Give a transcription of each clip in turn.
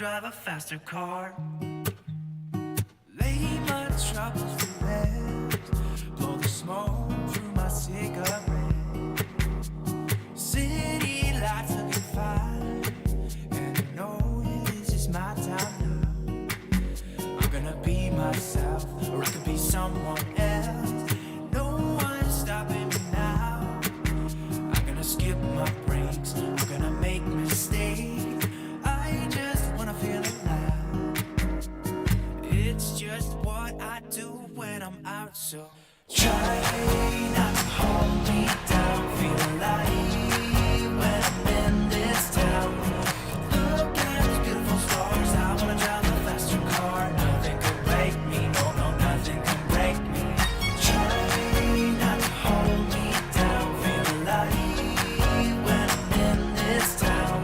drive a faster car. Lay my troubles to rest. Blow the smoke through my cigarette. City lights looking fine, and I know this is my time now. I'm gonna be myself, or I could be someone else. No one's stopping me now. I'm gonna skip my breaks, I'm gonna make mistakes. I just wanna feel alive. It's just what I do when I'm out, so try not to hold me down. Feel alive when I'm in this town. Look at these beautiful stars. I wanna drive a faster car. Nothing can break me, no, no, nothing can break me. Try not to hold me down. Feel alive when I'm in this town.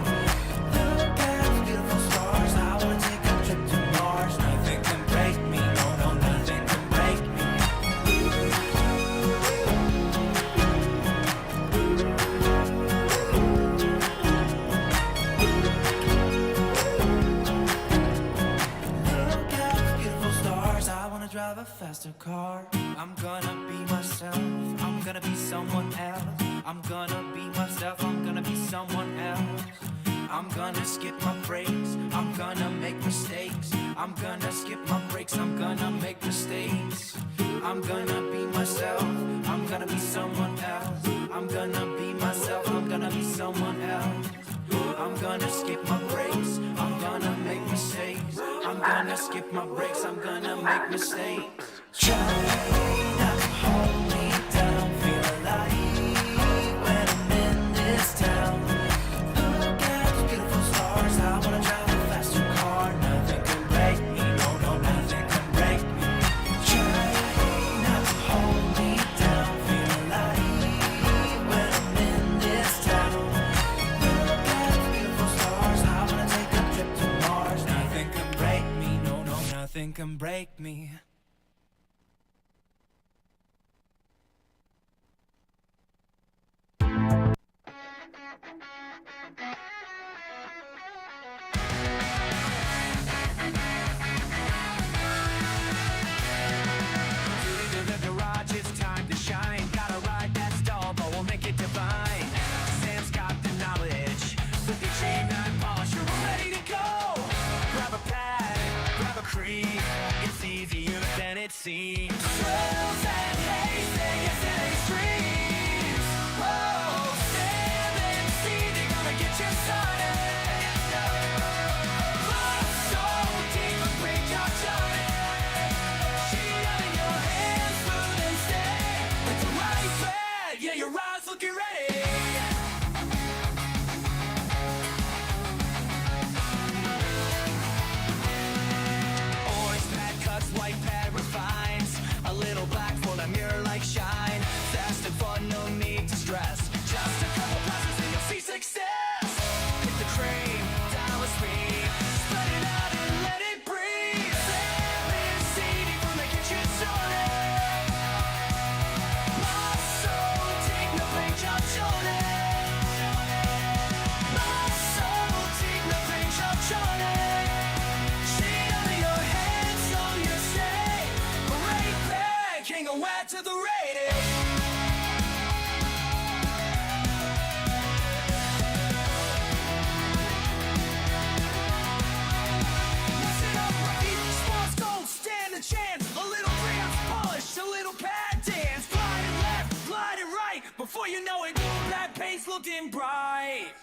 Look at these beautiful stars. I wanna take a trip to Mars. Nothing can break me, no, no, nothing can break me. Look at these beautiful stars. I wanna drive a faster car. I'm gonna be myself. I'm gonna be someone else. I'm gonna be myself. I'm gonna be someone else. I'm gonna skip my breaks. I'm gonna make mistakes. I'm gonna skip my breaks. I'm gonna make mistakes. I'm gonna be myself. I'm gonna be someone else. I'm gonna be myself. I'm gonna be someone else. I'm gonna skip my breaks. I'm gonna make mistakes. I'm gonna skip my breaks. I'm gonna make mistakes. Try not to hold me down. Feel alive when I'm in this town. Look at these beautiful stars. I wanna drive a faster car. Nothing can break me. No, no, nothing can break me. Try not to hold me down. Feel alive when I'm in this town. Look at these beautiful stars. I wanna take a trip to Mars. Nothing can break me. No, no, nothing can break me. To the garage, it's time to shine. Got a ride that's dull, but we'll make it divine. Sam's got the knowledge. With the chain and polish, you're ready to go. Grab a pad, grab a cream. It's easier than it seems. Thrills and haze, it's an extremes. Whoa, Sam and Stevie gonna get you started. Love so deep, a great job, Johnny. Yeah, your eyes looking ready. Orange pad cuts, white pad refines. A little black for the mirror-like shine. Fast and fun, no need to stress. Just a couple passes and you'll see success. Hit the cream, dial the speed. Spread it out and let it breathe. Sam and Stevie from the kitchen started. To the rating. Listen up, right? Sports don't stand a chance. A little Griot polish, a little pad dance. Gliding left, gliding right. Before you know it, that pace looking bright.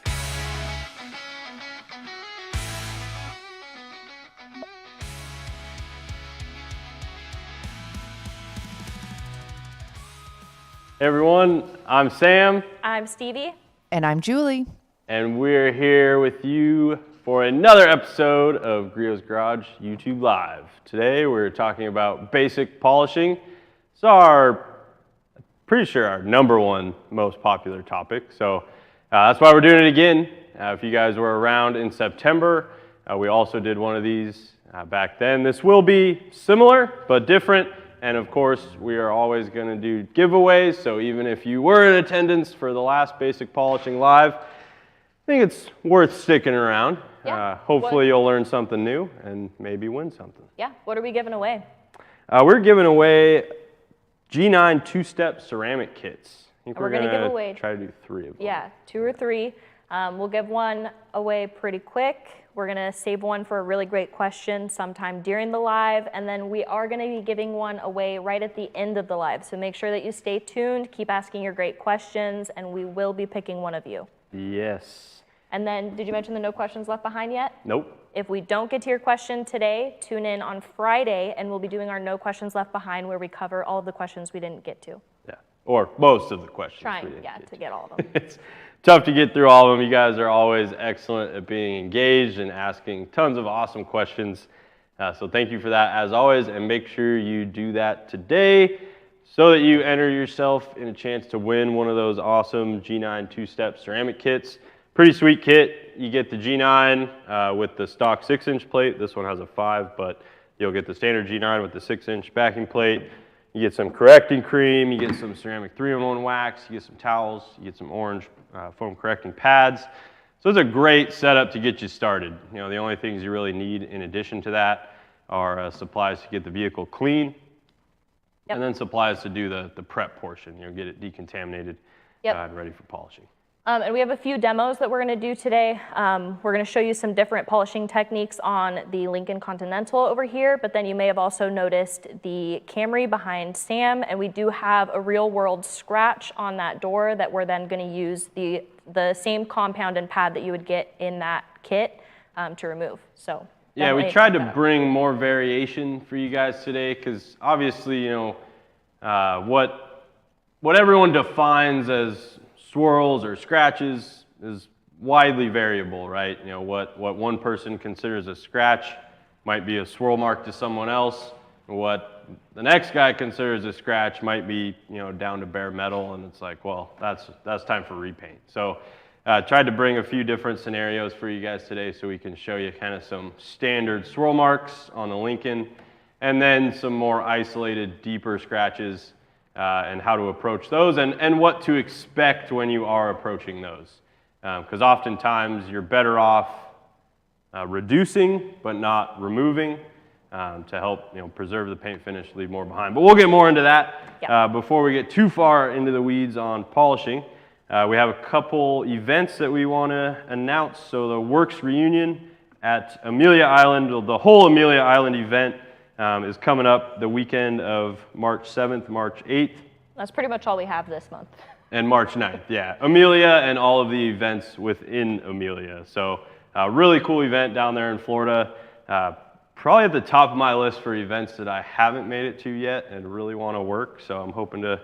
Hey everyone, I'm Sam. I'm Stevie. And I'm Julie. And we're here with you for another episode of Griot's Garage YouTube Live. Today we're talking about basic polishing. It's pretty sure our number one most popular topic. So that's why we're doing it again. If you guys were around in September, we also did one of these back then. This will be similar but different. And of course, we are always going to do giveaways. So even if you were in attendance for the last Basic Polishing Live, think it's worth sticking around. Yeah. Hopefully you'll learn something new and maybe win something. Yeah, what are we giving away? We're giving away G9 two-step ceramic kits. I think We're gonna give away, try to do 3 of them. Yeah, 2 or 3. We'll give one away pretty quick. We're gonna save one for a really great question sometime during the live, and then we are gonna be giving one away right at the end of the live. So make sure that you stay tuned, keep asking your great questions, and we will be picking one of you. Yes. And then, did you mention the no questions left behind yet? Nope. If we don't get to your question today, tune in on Friday, and we'll be doing our no questions left behind, where we cover all of the questions we didn't get to. Yeah, or most of the questions. Trying, yeah, to get all of them. It's tough to get through all of them. You guys are always excellent at being engaged and asking tons of awesome questions. So thank you for that as always, and make sure you do that today so that you enter yourself in a chance to win one of those awesome G9 two-step ceramic kits. Pretty sweet kit. You get the G9 with the stock 6-inch plate. This one has a 5, but you'll get the standard G9 with the 6-inch backing plate. You get some correcting cream, you get some ceramic 3-in-1 wax, you get some towels, you get some orange foam correcting pads. So it's a great setup to get you started. You know, the only things you really need in addition to that are supplies to get the vehicle clean, and then supplies to do the prep portion, you know, get it decontaminated and ready for polishing. And we have a few demos that we're going to do today. We're going to show you some different polishing techniques on the Lincoln Continental over here, but then you may have also noticed the Camry behind Sam, and we do have a real-world scratch on that door that we're then going to use the same compound and pad that you would get in that kit to remove. So yeah, we tried to bring more variation for you guys today because obviously, you know, what everyone defines as swirls or scratches is widely variable, right? You know, what one person considers a scratch might be a swirl mark to someone else. What the next guy considers a scratch might be, you know, down to bare metal, and it's like, well, that's time for repaint. So tried to bring a few different scenarios for you guys today so we can show you kind of some standard swirl marks on the Lincoln, and then some more isolated, deeper scratches and how to approach those, and what to expect when you are approaching those. Because oftentimes you're better off reducing but not removing to help, you know, preserve the paint finish, leave more behind. But we'll get more into that before we get too far into the weeds on polishing. We have a couple events that we want to announce. So the Works reunion at Amelia Island, the whole Amelia Island event is coming up the weekend of March 7th, March 8th. That's pretty much all we have this month. And March 9th, yeah. Amelia and all of the events within Amelia. So really cool event down there in Florida. Probably at the top of my list for events that I haven't made it to yet and really want to work. So I'm hoping to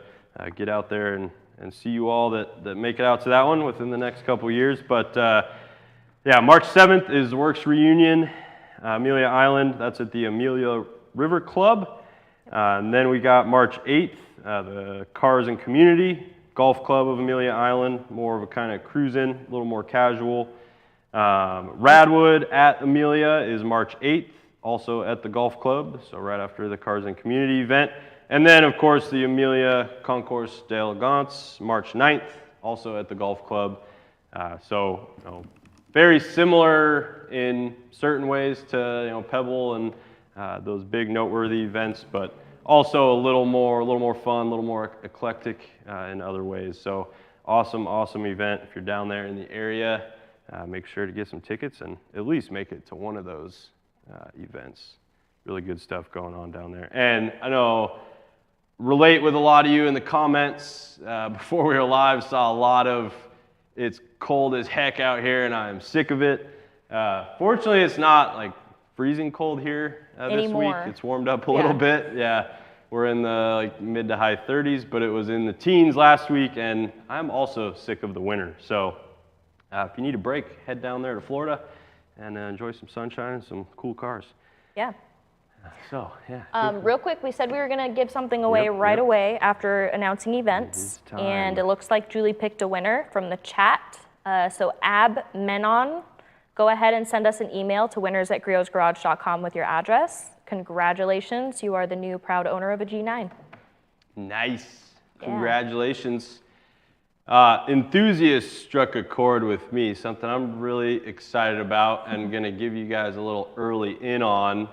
get out there and see you all that make it out to that one within the next couple years. But yeah, March 7th is the Works reunion, Amelia Island. That's at the Amelia River Club. And then we got March 8th, the Cars and Community Golf Club of Amelia Island, more of a kind of cruise-in, a little more casual. Radwood at Amelia is March 8th, also at the golf club, so right after the Cars and Community event. And then, of course, the Amelia Concours d'Elegance, March 9th, also at the golf club. So, you know, very similar in certain ways to, you know, Pebble and those big noteworthy events, but also a little more fun, a little more eclectic in other ways. So awesome event. If you're down there in the area, make sure to get some tickets and at least make it to one of those events. Really good stuff going on down there. And I know, relate with a lot of you in the comments before we were live, saw a lot of, it's cold as heck out here and I'm sick of it. Fortunately, it's not like freezing cold here this week. It's warmed up a little bit. Yeah, we're in the like mid to high 30s, but it was in the teens last week, and I'm also sick of the winter. So if you need a break, head down there to Florida and enjoy some sunshine and some cool cars. Yeah. So, yeah. Real quick, we said we were going to give something away right away after announcing events, and it looks like Julie picked a winner from the chat. So Ab Menon, go ahead and send us an email to winners@griotsgarage.com with your address. Congratulations, you are the new proud owner of a G9. Nice. Congratulations. Enthusiast struck a chord with me, something I'm really excited about and going to give you guys a little early in on.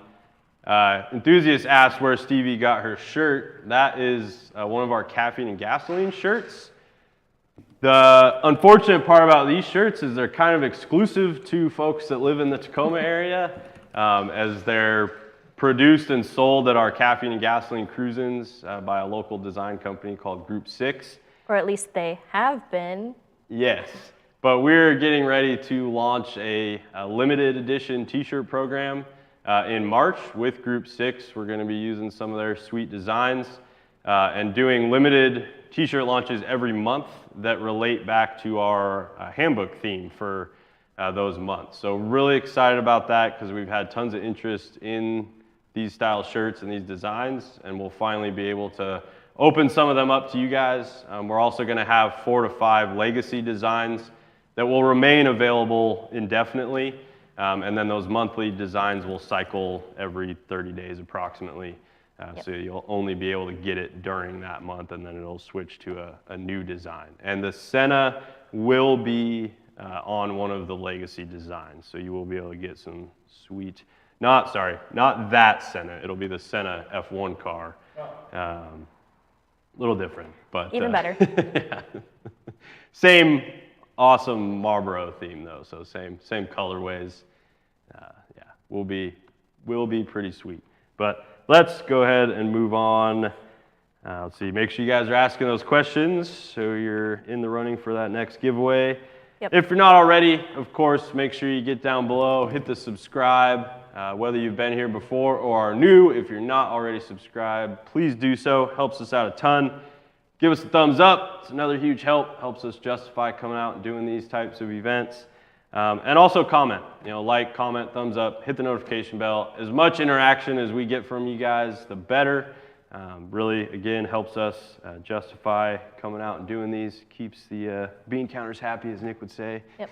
Enthusiast asked where Stevie got her shirt. That is one of our caffeine and gasoline shirts. The unfortunate part about these shirts is they're kind of exclusive to folks that live in the Tacoma area, as they're produced and sold at our caffeine and gasoline cruise-ins by a local design company called Group 6. Or at least they have been. Yes, but we're getting ready to launch a limited edition t-shirt program in March with Group 6. We're going to be using some of their sweet designs and doing limited t-shirt launches every month that relate back to our handbook theme for those months. So really excited about that because we've had tons of interest in these style shirts and these designs, and we'll finally be able to open some of them up to you guys. We're also going to have 4 to 5 legacy designs that will remain available indefinitely, and then those monthly designs will cycle every 30 days approximately. So you'll only be able to get it during that month, and then it'll switch to a new design. And the Senna will be on one of the legacy designs, so you will be able to get some sweet, not that Senna, it'll be the Senna F1 car. A little different, but even better. Yeah. Same awesome Marlboro theme though, so same colorways. Yeah, will be pretty sweet. But let's go ahead and move on. Let's see, make sure you guys are asking those questions so you're in the running for that next giveaway. Yep. If you're not already, of course, make sure you get down below, hit the subscribe. Whether you've been here before or are new, if you're not already subscribed, please do so. Helps us out a ton. Give us a thumbs up. It's another huge help. Helps us justify coming out and doing these types of events. And also comment. Like, comment, thumbs up, hit the notification bell. As much interaction as we get from you guys, the better. Really, again, helps us justify coming out and doing these. Keeps the bean counters happy, as Nick would say. Yep.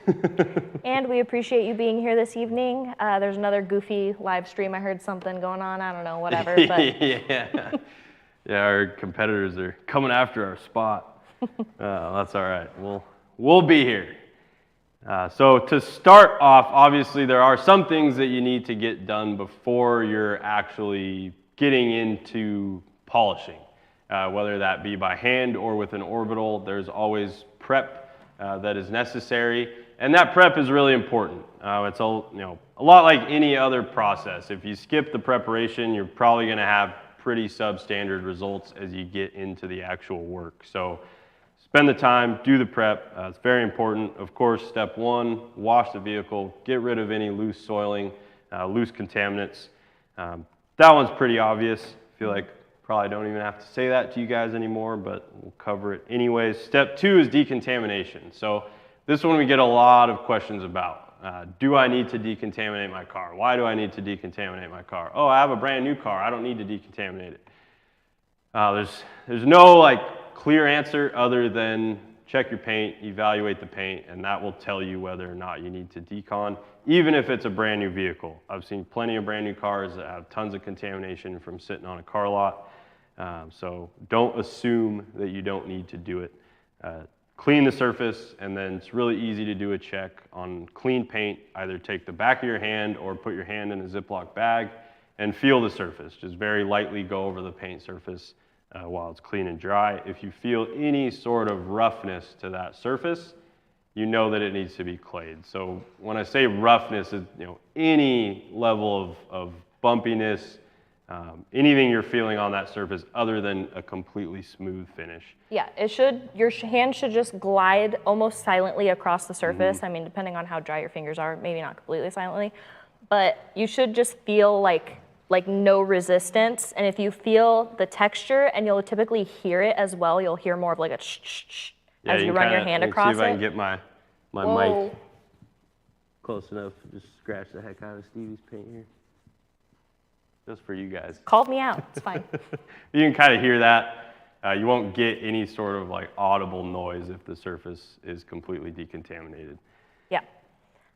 And we appreciate you being here this evening. There's another goofy live stream. I heard something going on. I don't know, whatever. But Yeah, our competitors are coming after our spot. That's all right. We'll be here. So to start off, obviously there are some things that you need to get done before you're actually getting into polishing, whether that be by hand or with an orbital. There's always prep that is necessary, and that prep is really important. It's a lot like any other process. If you skip the preparation, you're probably going to have pretty substandard results as you get into the actual work. So spend the time, do the prep. It's very important. Of course, step 1, wash the vehicle, get rid of any loose soiling, loose contaminants. That one's pretty obvious. I feel like probably don't even have to say that to you guys anymore, but we'll cover it anyways. Step 2 is decontamination. So this one we get a lot of questions about. Do I need to decontaminate my car? Why do I need to decontaminate my car? Oh, I have a brand new car. I don't need to decontaminate it. There's no clear answer other than check your paint, evaluate the paint, and that will tell you whether or not you need to decon, even if it's a brand new vehicle. I've seen plenty of brand new cars that have tons of contamination from sitting on a car lot. So don't assume that you don't need to do it. Clean the surface, and then it's really easy to do a check on clean paint. Either take the back of your hand or put your hand in a Ziploc bag and feel the surface. Just very lightly go over the paint surface while it's clean and dry. If you feel any sort of roughness to that surface, you know that it needs to be clayed. So when I say roughness, any level of bumpiness, anything you're feeling on that surface other than a completely smooth finish. yeah, your hand should just glide almost silently across the surface. I mean, depending on how dry your fingers are, maybe not completely silently, but you should just feel like no resistance. And if you feel the texture, and you'll typically hear it as well, you'll hear more of like a shh as you run your hand across it. See if I can get my Whoa. mic close enough to just scratch the heck out of Stevie's paint here. Just for you guys. Called me out, it's fine. You can kind of hear that. You won't get any sort of audible noise if the surface is completely decontaminated. Yeah.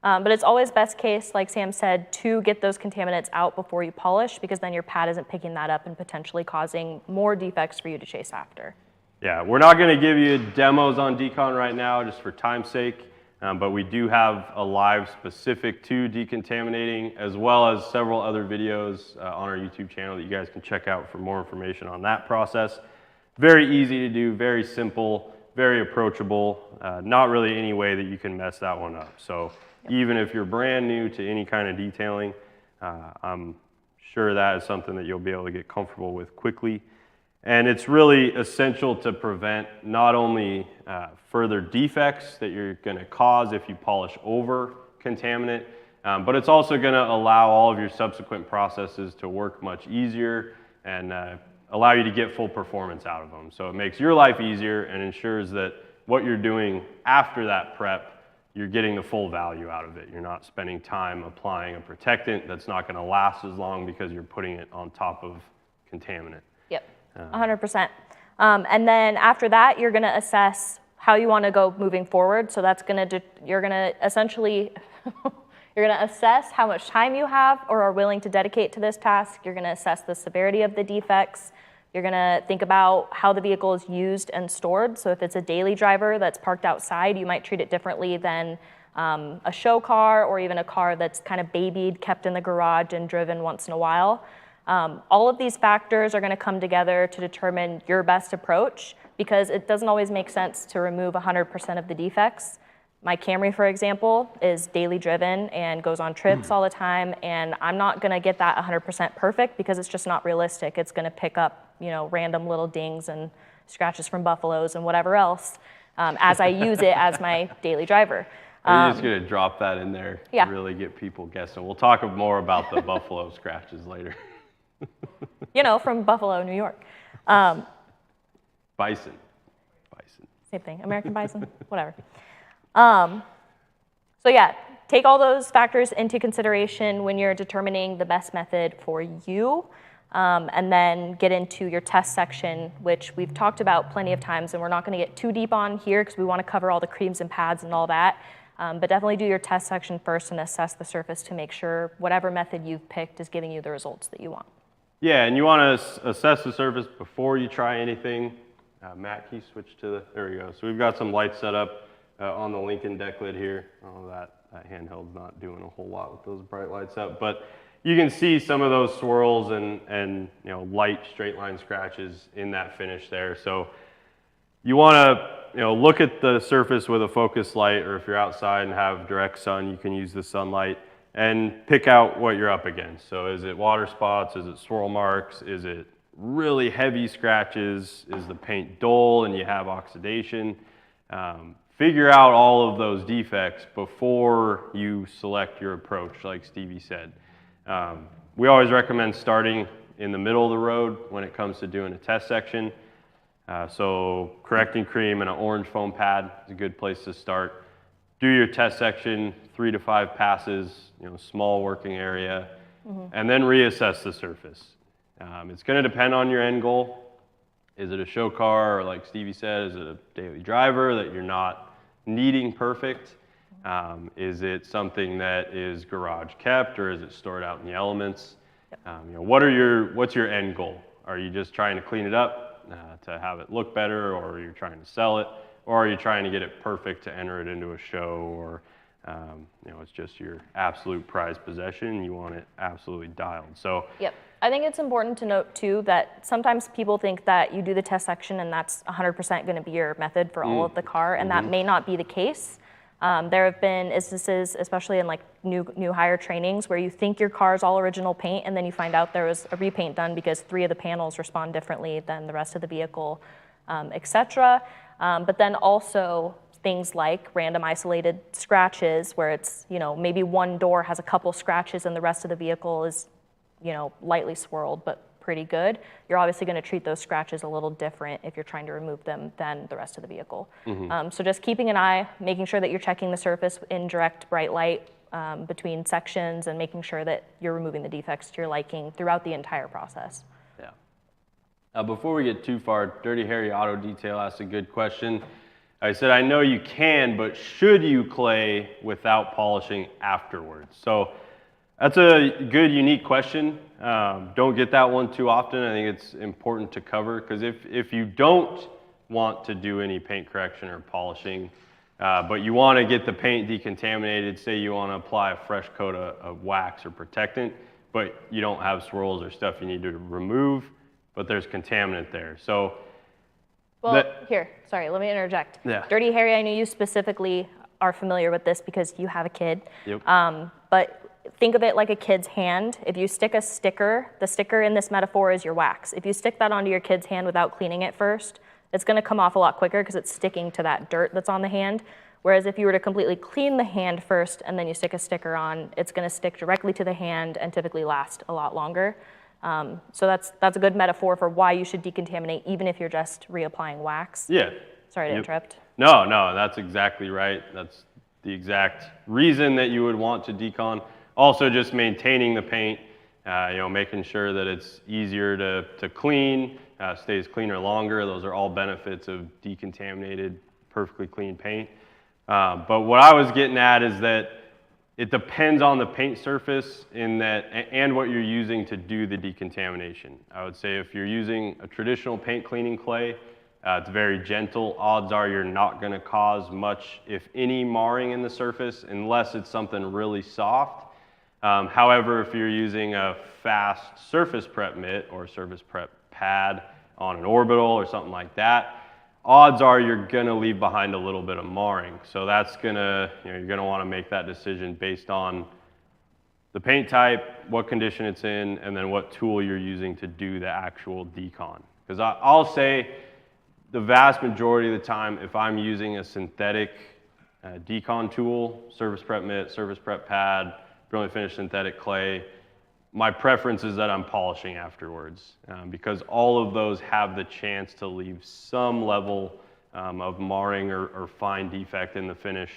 But it's always best case, like Sam said, to get those contaminants out before you polish, because then your pad isn't picking that up and potentially causing more defects for you to chase after. Yeah, we're not going to give you demos on decon right now just for time's sake, but we do have a live specific to decontaminating, as well as several other videos on our YouTube channel that you guys can check out for more information on that process. Very easy to do, very simple, very approachable, not really any way that you can mess that one up. So even if you're brand new to any kind of detailing, I'm sure that is something that you'll be able to get comfortable with quickly. And it's really essential to prevent not only further defects that you're going to cause if you polish over contaminant, but it's also going to allow all of your subsequent processes to work much easier and allow you to get full performance out of them. So it makes your life easier and ensures that what you're doing after that prep, you're getting the full value out of it. You're not spending time applying a protectant that's not going to last as long because you're putting it on top of contaminant. Yep, 100%. And then after that, you're going to assess how you want to go moving forward. So that's going to, you're going to essentially, you're going to assess how much time you have or are willing to dedicate to this task. You're going to assess the severity of the defects. You're going to think about how the vehicle is used and stored. So if it's a daily driver that's parked outside, you might treat it differently than a show car or even a car that's kind of babied, kept in the garage and driven once in a while. All of these factors are going to come together to determine your best approach, because it doesn't always make sense to remove 100% of the defects. My Camry, for example, is daily driven and goes on trips all the time, and I'm not going to get that 100% perfect because it's just not realistic. It's going to pick up, you know, random little dings and scratches from buffaloes and whatever else as I use it as my daily driver. You're just going to drop that in there Yeah. to really get people guessing. We'll talk more about the buffalo scratches later. You know, from Buffalo, New York. Bison. Same thing, American bison, whatever. So yeah, take all those factors into consideration when you're determining the best method for you, and then get into your test section, which we've talked about plenty of times, and we're not going to get too deep on here because we want to cover all the creams and pads and all that. But definitely do your test section first and assess the surface to make sure whatever method you've picked is giving you the results that you want. Yeah, and you want to assess the surface before you try anything. Matt, can you switch to the, there we go. So we've got some lights set up on the Lincoln deck lid here. Oh, that handheld's not doing a whole lot with those bright lights up, but you can see some of those swirls and you know, light straight line scratches in that finish there. So you want to look at the surface with a focus light, or if you're outside and have direct sun, you can use the sunlight and pick out what you're up against. So is it water spots? Is it swirl marks? Is it really heavy scratches? Is the paint dull and you have oxidation? Figure out all of those defects before you select your approach, like Stevie said. We always recommend starting in the middle of the road when it comes to doing a test section. So correcting cream and an orange foam pad is a good place to start. Do your test section, 3 to 5 passes, small working area, and then reassess the surface. It's going to depend on your end goal. Is it a show car, or like Stevie said, is it a daily driver that you're not needing perfect? Is it something that is garage kept, or is it stored out in the elements? What's your end goal? Are you just trying to clean it up to have it look better, or are you trying to sell it, or are you trying to get it perfect to enter it into a show, or it's just your absolute prized possession, you want it absolutely dialed. So yep. I think it's important to note too that sometimes people think that you do the test section and that's 100% going to be your method for all of the car, and that may not be the case. There have been instances, especially in like new hire trainings, where you think your car is all original paint and then you find out there was a repaint done because 3 of the panels respond differently than the rest of the vehicle, etc. But then also things like random isolated scratches where it's, maybe one door has a couple scratches and the rest of the vehicle is, lightly swirled but pretty good. You're obviously going to treat those scratches a little different if you're trying to remove them than the rest of the vehicle. So just keeping an eye, making sure that you're checking the surface in direct bright light between sections, and making sure that you're removing the defects to your liking throughout the entire process. Yeah. Before we get too far, Dirty Harry Auto Detail asked a good question. I said, I know you can, but should you clay without polishing afterwards? So that's a good, unique question. Don't get that one too often. I think it's important to cover, because if you don't want to do any paint correction or polishing, but you want to get the paint decontaminated. Say you want to apply a fresh coat of wax or protectant, but you don't have swirls or stuff you need to remove, but there's contaminant there. So, well, here, sorry, let me interject. Yeah. Dirty Harry, I know you specifically are familiar with this because you have a kid. Yep. But think of it like a kid's hand. If you stick a sticker, the sticker in this metaphor is your wax. If you stick that onto your kid's hand without cleaning it first, it's gonna come off a lot quicker because it's sticking to that dirt that's on the hand. Whereas if you were to completely clean the hand first and then you stick a sticker on, it's gonna stick directly to the hand and typically last a lot longer. So that's a good metaphor for why you should decontaminate even if you're just reapplying wax. Yeah. Sorry to interrupt. No, that's exactly right. That's the exact reason that you would want to decon. Also just maintaining the paint, making sure that it's easier to clean, stays cleaner longer. Those are all benefits of decontaminated, perfectly clean paint. But what I was getting at is that it depends on the paint surface and what you're using to do the decontamination. I would say if you're using a traditional paint cleaning clay, it's very gentle. Odds are you're not going to cause much, if any, marring in the surface unless it's something really soft. However, if you're using a fast surface prep mitt or surface prep pad on an orbital or something like that, odds are you're gonna leave behind a little bit of marring. So that's gonna, you're gonna wanna make that decision based on the paint type, what condition it's in, and then what tool you're using to do the actual decon. Because I'll say the vast majority of the time, if I'm using a synthetic decon tool, surface prep mitt, surface prep pad, brilliant finish synthetic clay, my preference is that I'm polishing afterwards because all of those have the chance to leave some level of marring or fine defect in the finish.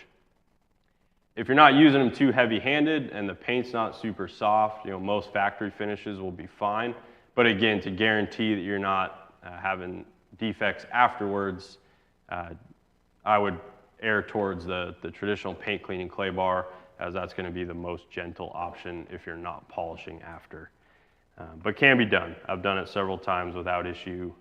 If you're not using them too heavy-handed and the paint's not super soft, most factory finishes will be fine. But again, to guarantee that you're not having defects afterwards, I would err towards the traditional paint cleaning clay bar, as that's going to be the most gentle option if you're not polishing after. But can be done. I've done it several times without issue.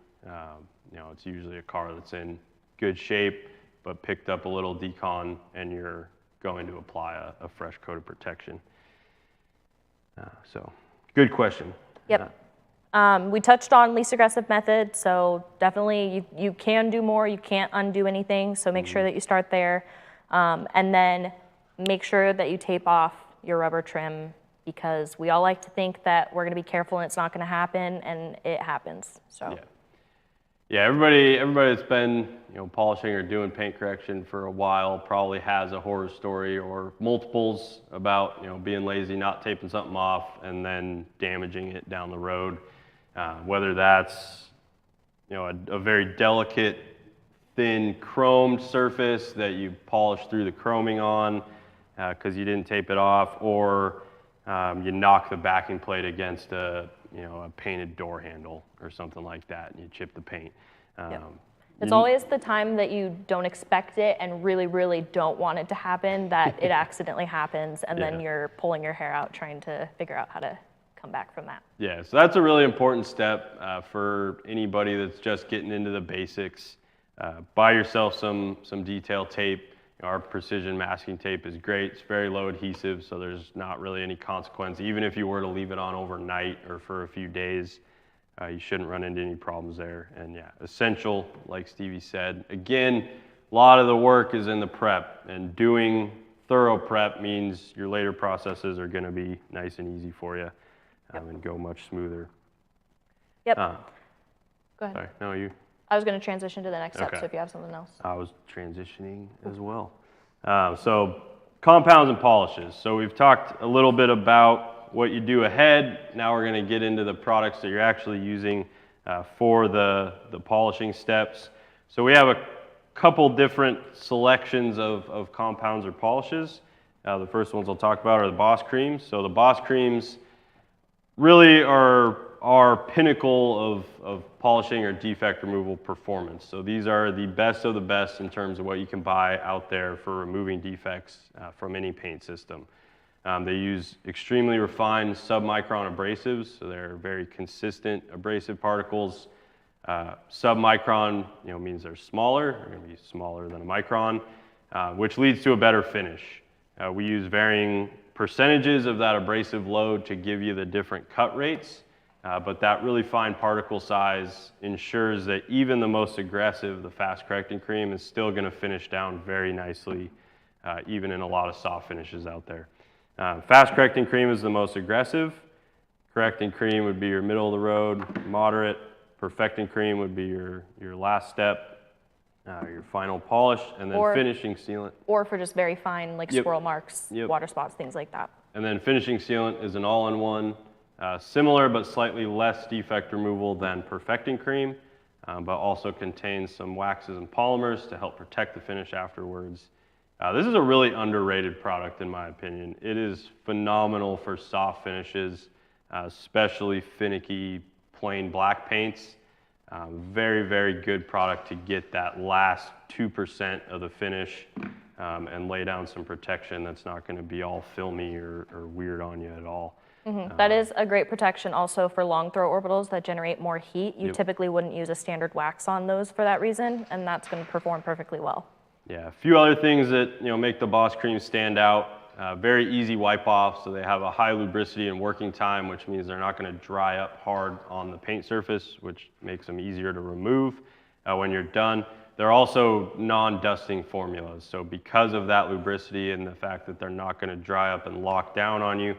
It's usually a car that's in good shape, but picked up a little decon and you're going to apply a fresh coat of protection. So, good question. Yep. We touched on least aggressive method, so definitely you can do more, you can't undo anything, so make sure that you start there. And then make sure that you tape off your rubber trim because we all like to think that we're going to be careful and it's not going to happen, and it happens. So. Yeah. Everybody that's been polishing or doing paint correction for a while probably has a horror story or multiples about being lazy, not taping something off, and then damaging it down the road. Whether that's a very delicate, thin chromed surface that you polish through the chroming on because you didn't tape it off, or you knock the backing plate against a painted door handle or something like that, and you chip the paint. It's always the time that you don't expect it and really, really don't want it to happen that it accidentally happens, and then you're pulling your hair out trying to figure out how to come back from that. Yeah, so that's a really important step for anybody that's just getting into the basics. Buy yourself some detail tape. Our precision masking tape is great. It's very low adhesive, so there's not really any consequence. Even if you were to leave it on overnight or for a few days, you shouldn't run into any problems there. And essential, like Stevie said. Again, a lot of the work is in the prep, and doing thorough prep means your later processes are going to be nice and easy for you and go much smoother. Yep. Go ahead. Sorry, no, you. I was going to transition to the next step, Okay. so if you have something else. I was transitioning as well. So compounds and polishes. So we've talked a little bit about what you do ahead. Now we're going to get into the products that you're actually using for the polishing steps. So we have a couple different selections of compounds or polishes. The first ones I'll talk about are the Boss creams. So the Boss creams really are our pinnacle of polishing or defect removal performance. So these are the best of the best in terms of what you can buy out there for removing defects from any paint system. They use extremely refined submicron abrasives, so they're very consistent abrasive particles. Sub-micron, means they're smaller. They're going to be smaller than a micron, which leads to a better finish. We use varying percentages of that abrasive load to give you the different cut rates, but that really fine particle size ensures that even the most aggressive, the fast correcting cream, is still going to finish down very nicely, even in a lot of soft finishes out there. Fast correcting cream is the most aggressive. Correcting cream would be your middle of the road, moderate. Perfecting cream would be your last step, your final polish, and then finishing sealant. Or for just very fine, like Yep. swirl marks, Yep. water spots, things like that. And then finishing sealant is an all-in-one, similar but slightly less defect removal than perfecting cream, but also contains some waxes and polymers to help protect the finish afterwards. This is a really underrated product in my opinion. It is phenomenal for soft finishes, especially finicky, plain black paints. Very, very good product to get that last 2% of the finish and lay down some protection that's not going to be all filmy or weird on you at all. That is a great protection also for long throw orbitals that generate more heat. You typically wouldn't use a standard wax on those for that reason, and that's going to perform perfectly well. Yeah, a few other things that make the Boss Cream stand out. Very easy wipe off, so they have a high lubricity and working time, which means they're not going to dry up hard on the paint surface, which makes them easier to remove when you're done. They're also non-dusting formulas, so because of that lubricity and the fact that they're not going to dry up and lock down on you,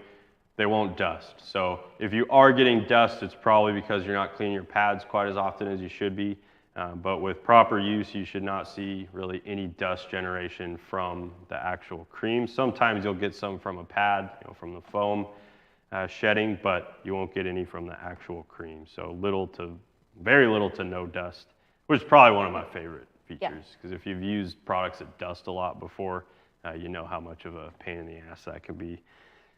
they won't dust. So if you are getting dust, it's probably because you're not cleaning your pads quite as often as you should be. But with proper use, you should not see really any dust generation from the actual cream. Sometimes you'll get some from a pad, from the foam shedding, but you won't get any from the actual cream. So very little to no dust, which is probably one of my favorite features. Because if you've used products that dust a lot before, you know how much of a pain in the ass that can be.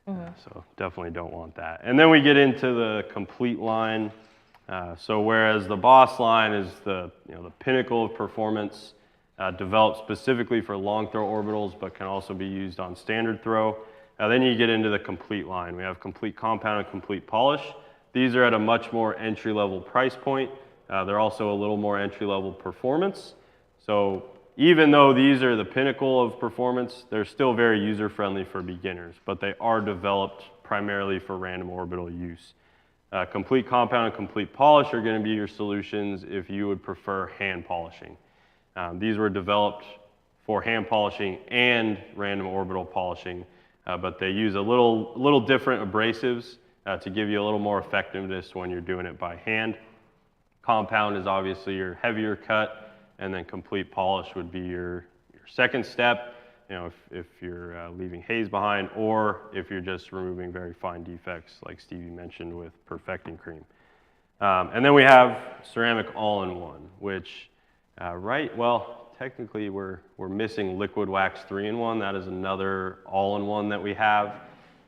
So definitely don't want that. And then we get into the complete line. So whereas the Boss line is the pinnacle of performance, developed specifically for long throw orbitals, but can also be used on standard throw. Then you get into the complete line. We have complete compound and complete polish. These are at a much more entry-level price point. They're also a little more entry-level performance. So even though these are the pinnacle of performance, they're still very user-friendly for beginners, but they are developed primarily for random orbital use. Complete compound and complete polish are going to be your solutions if you would prefer hand polishing. These were developed for hand polishing and random orbital polishing, but they use a little different abrasives to give you a little more effectiveness when you're doing it by hand. Compound is obviously your heavier cut, and then complete polish would be your second step, if you're leaving haze behind, or if you're just removing very fine defects like Stevie mentioned with perfecting cream. And then we have ceramic all-in-one, which, technically we're missing liquid wax 3-in-1. That is another all-in-one that we have.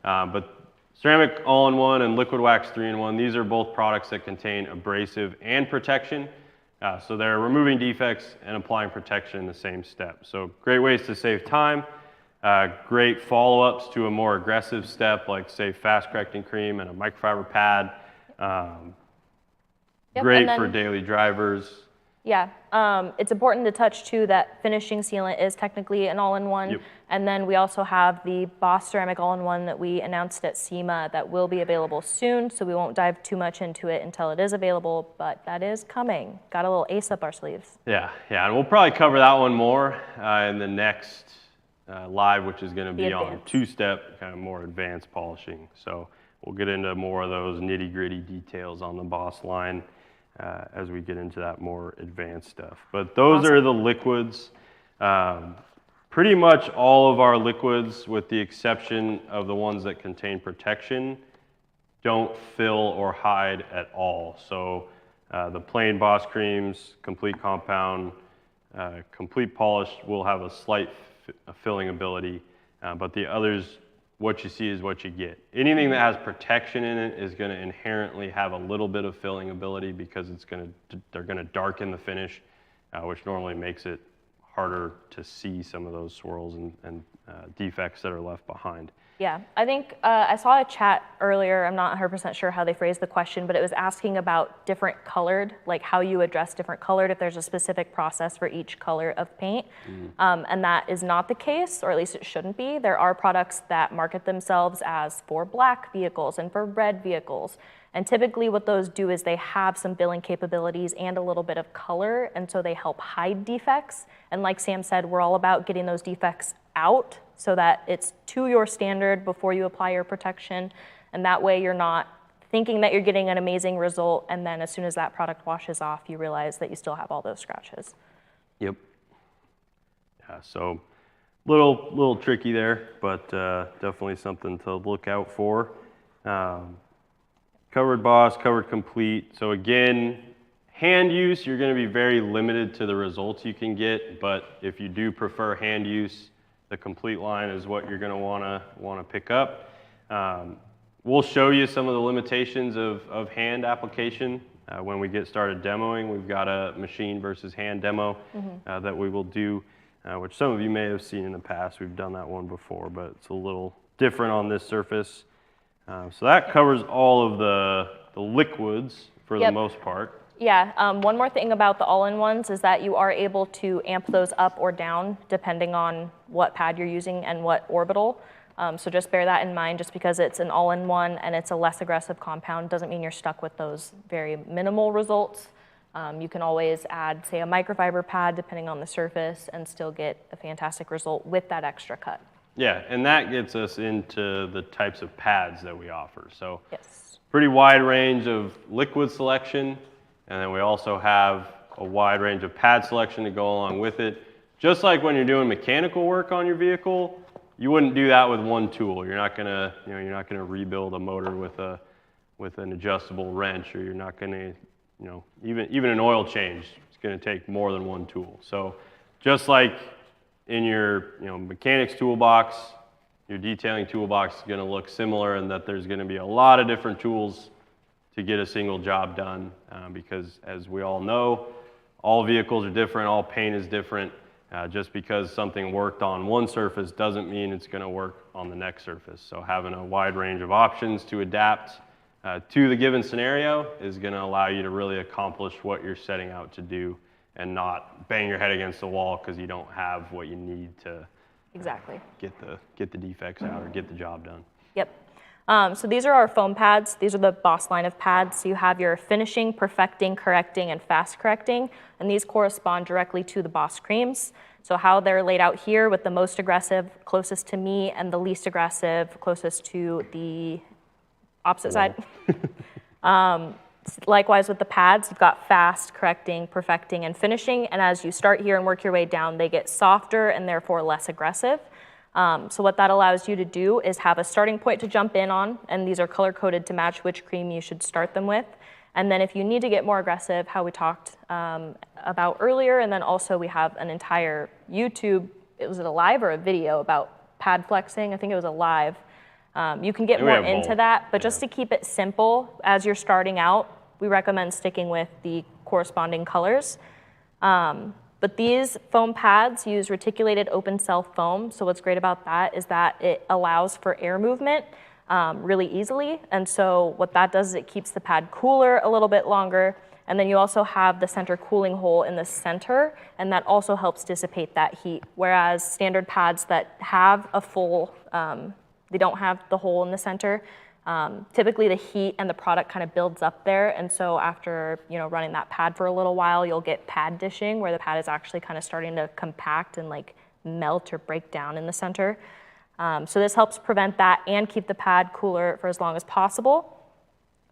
But ceramic all-in-one and liquid wax 3-in-1, these are both products that contain abrasive and protection. So they're removing defects and applying protection in the same step. So great ways to save time, great follow-ups to a more aggressive step like say fast correcting cream and a microfiber pad. Great for daily drivers. Yeah, it's important to touch too that finishing sealant is technically an all-in-one. Yep. And then we also have the Boss ceramic all-in-one that we announced at SEMA that will be available soon, so we won't dive too much into it until it is available, but that is coming. Got a little ace up our sleeves. Yeah, and we'll probably cover that one more in the next live, which is going to be on two-step, kind of more advanced polishing. So we'll get into more of those nitty-gritty details on the Boss line as we get into that more advanced stuff. But those are the liquids. Pretty much all of our liquids, with the exception of the ones that contain protection, don't fill or hide at all. So the plain Boss creams, complete compound, complete polish will have a slight filling ability, but the others, what you see is what you get. Anything that has protection in it is going to inherently have a little bit of filling ability because they're going to darken the finish, which normally makes it harder to see some of those swirls and defects that are left behind. Yeah, I think I saw a chat earlier, I'm not 100% sure how they phrased the question, but it was asking about different colored, like how you address different colored, if there's a specific process for each color of paint. And that is not the case, or at least it shouldn't be. There are products that market themselves as for black vehicles and for red vehicles. And typically what those do is they have some billing capabilities and a little bit of color, and so they help hide defects. And like Sam said, we're all about getting those defects out so that it's to your standard before you apply your protection. And that way you're not thinking that you're getting an amazing result, and then as soon as that product washes off, you realize that you still have all those scratches. Yep. Yeah, so little tricky there, but definitely something to look out for. Covered boss, covered complete. So again, hand use, you're going to be very limited to the results you can get, but if you do prefer hand use, the complete line is what you're going to want to pick up. We'll show you some of the limitations of hand application when we get started demoing. We've got a machine versus hand demo that we will do, which some of you may have seen in the past. We've done that one before, but it's a little different on this surface. So that covers all of the liquids for the most part. Yeah, one more thing about the all-in-ones is that you are able to amp those up or down depending on what pad you're using and what orbital. So just bear that in mind. Just because it's an all-in-one and it's a less aggressive compound doesn't mean you're stuck with those very minimal results. You can always add, say, a microfiber pad depending on the surface and still get a fantastic result with that extra cut. Yeah, and that gets us into the types of pads that we offer. So yes, pretty wide range of liquid selection. And then we also have a wide range of pad selection to go along with it. Just like when you're doing mechanical work on your vehicle, you wouldn't do that with one tool. You're not gonna, you're not gonna rebuild a motor with an adjustable wrench, or you're not gonna, even an oil change, it's gonna take more than one tool. So just like in your, mechanics toolbox, your detailing toolbox is gonna look similar in that there's gonna be a lot of different tools to get a single job done, because as we all know, all vehicles are different, all paint is different. Just because something worked on one surface doesn't mean it's going to work on the next surface. So having a wide range of options to adapt to the given scenario is going to allow you to really accomplish what you're setting out to do and not bang your head against the wall because you don't have what you need to get the defects out or get the job done. Yep. So these are our foam pads. These are the Boss line of pads. So you have your finishing, perfecting, correcting, and fast correcting, and these correspond directly to the Boss creams. So how they're laid out here with the most aggressive closest to me and the least aggressive closest to the opposite side. Likewise with the pads, you've got fast, correcting, perfecting, and finishing, and as you start here and work your way down, they get softer and therefore less aggressive. So what that allows you to do is have a starting point to jump in on, and these are color-coded to match which cream you should start them with. And then if you need to get more aggressive, how we talked about earlier, and then also we have an entire YouTube, was it a live or a video about pad flexing? I think it was a live. You can get more into that, but just to keep it simple, as you're starting out, we recommend sticking with the corresponding colors. But these foam pads use reticulated open cell foam. So what's great about that is that it allows for air movement really easily. And so what that does is it keeps the pad cooler a little bit longer. And then you also have the center cooling hole in the center, and that also helps dissipate that heat. Whereas standard pads that have a full, they don't have the hole in the center, typically the heat and the product kind of builds up there, and so after running that pad for a little while, you'll get pad dishing, where the pad is actually kind of starting to compact and like melt or break down in the center. So this helps prevent that and keep the pad cooler for as long as possible.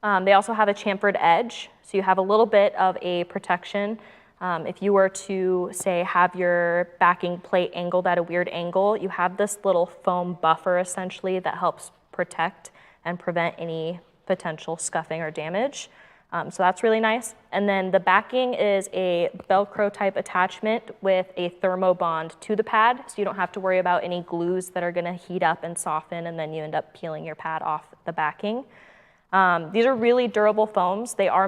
They also have a chamfered edge, so you have a little bit of a protection. If you were to, say, have your backing plate angled at a weird angle, you have this little foam buffer essentially that helps protect and prevent any potential scuffing or damage. So that's really nice. And then the backing is a Velcro type attachment with a thermo bond to the pad, so you don't have to worry about any glues that are gonna heat up and soften, and then you end up peeling your pad off the backing. These are really durable foams. They are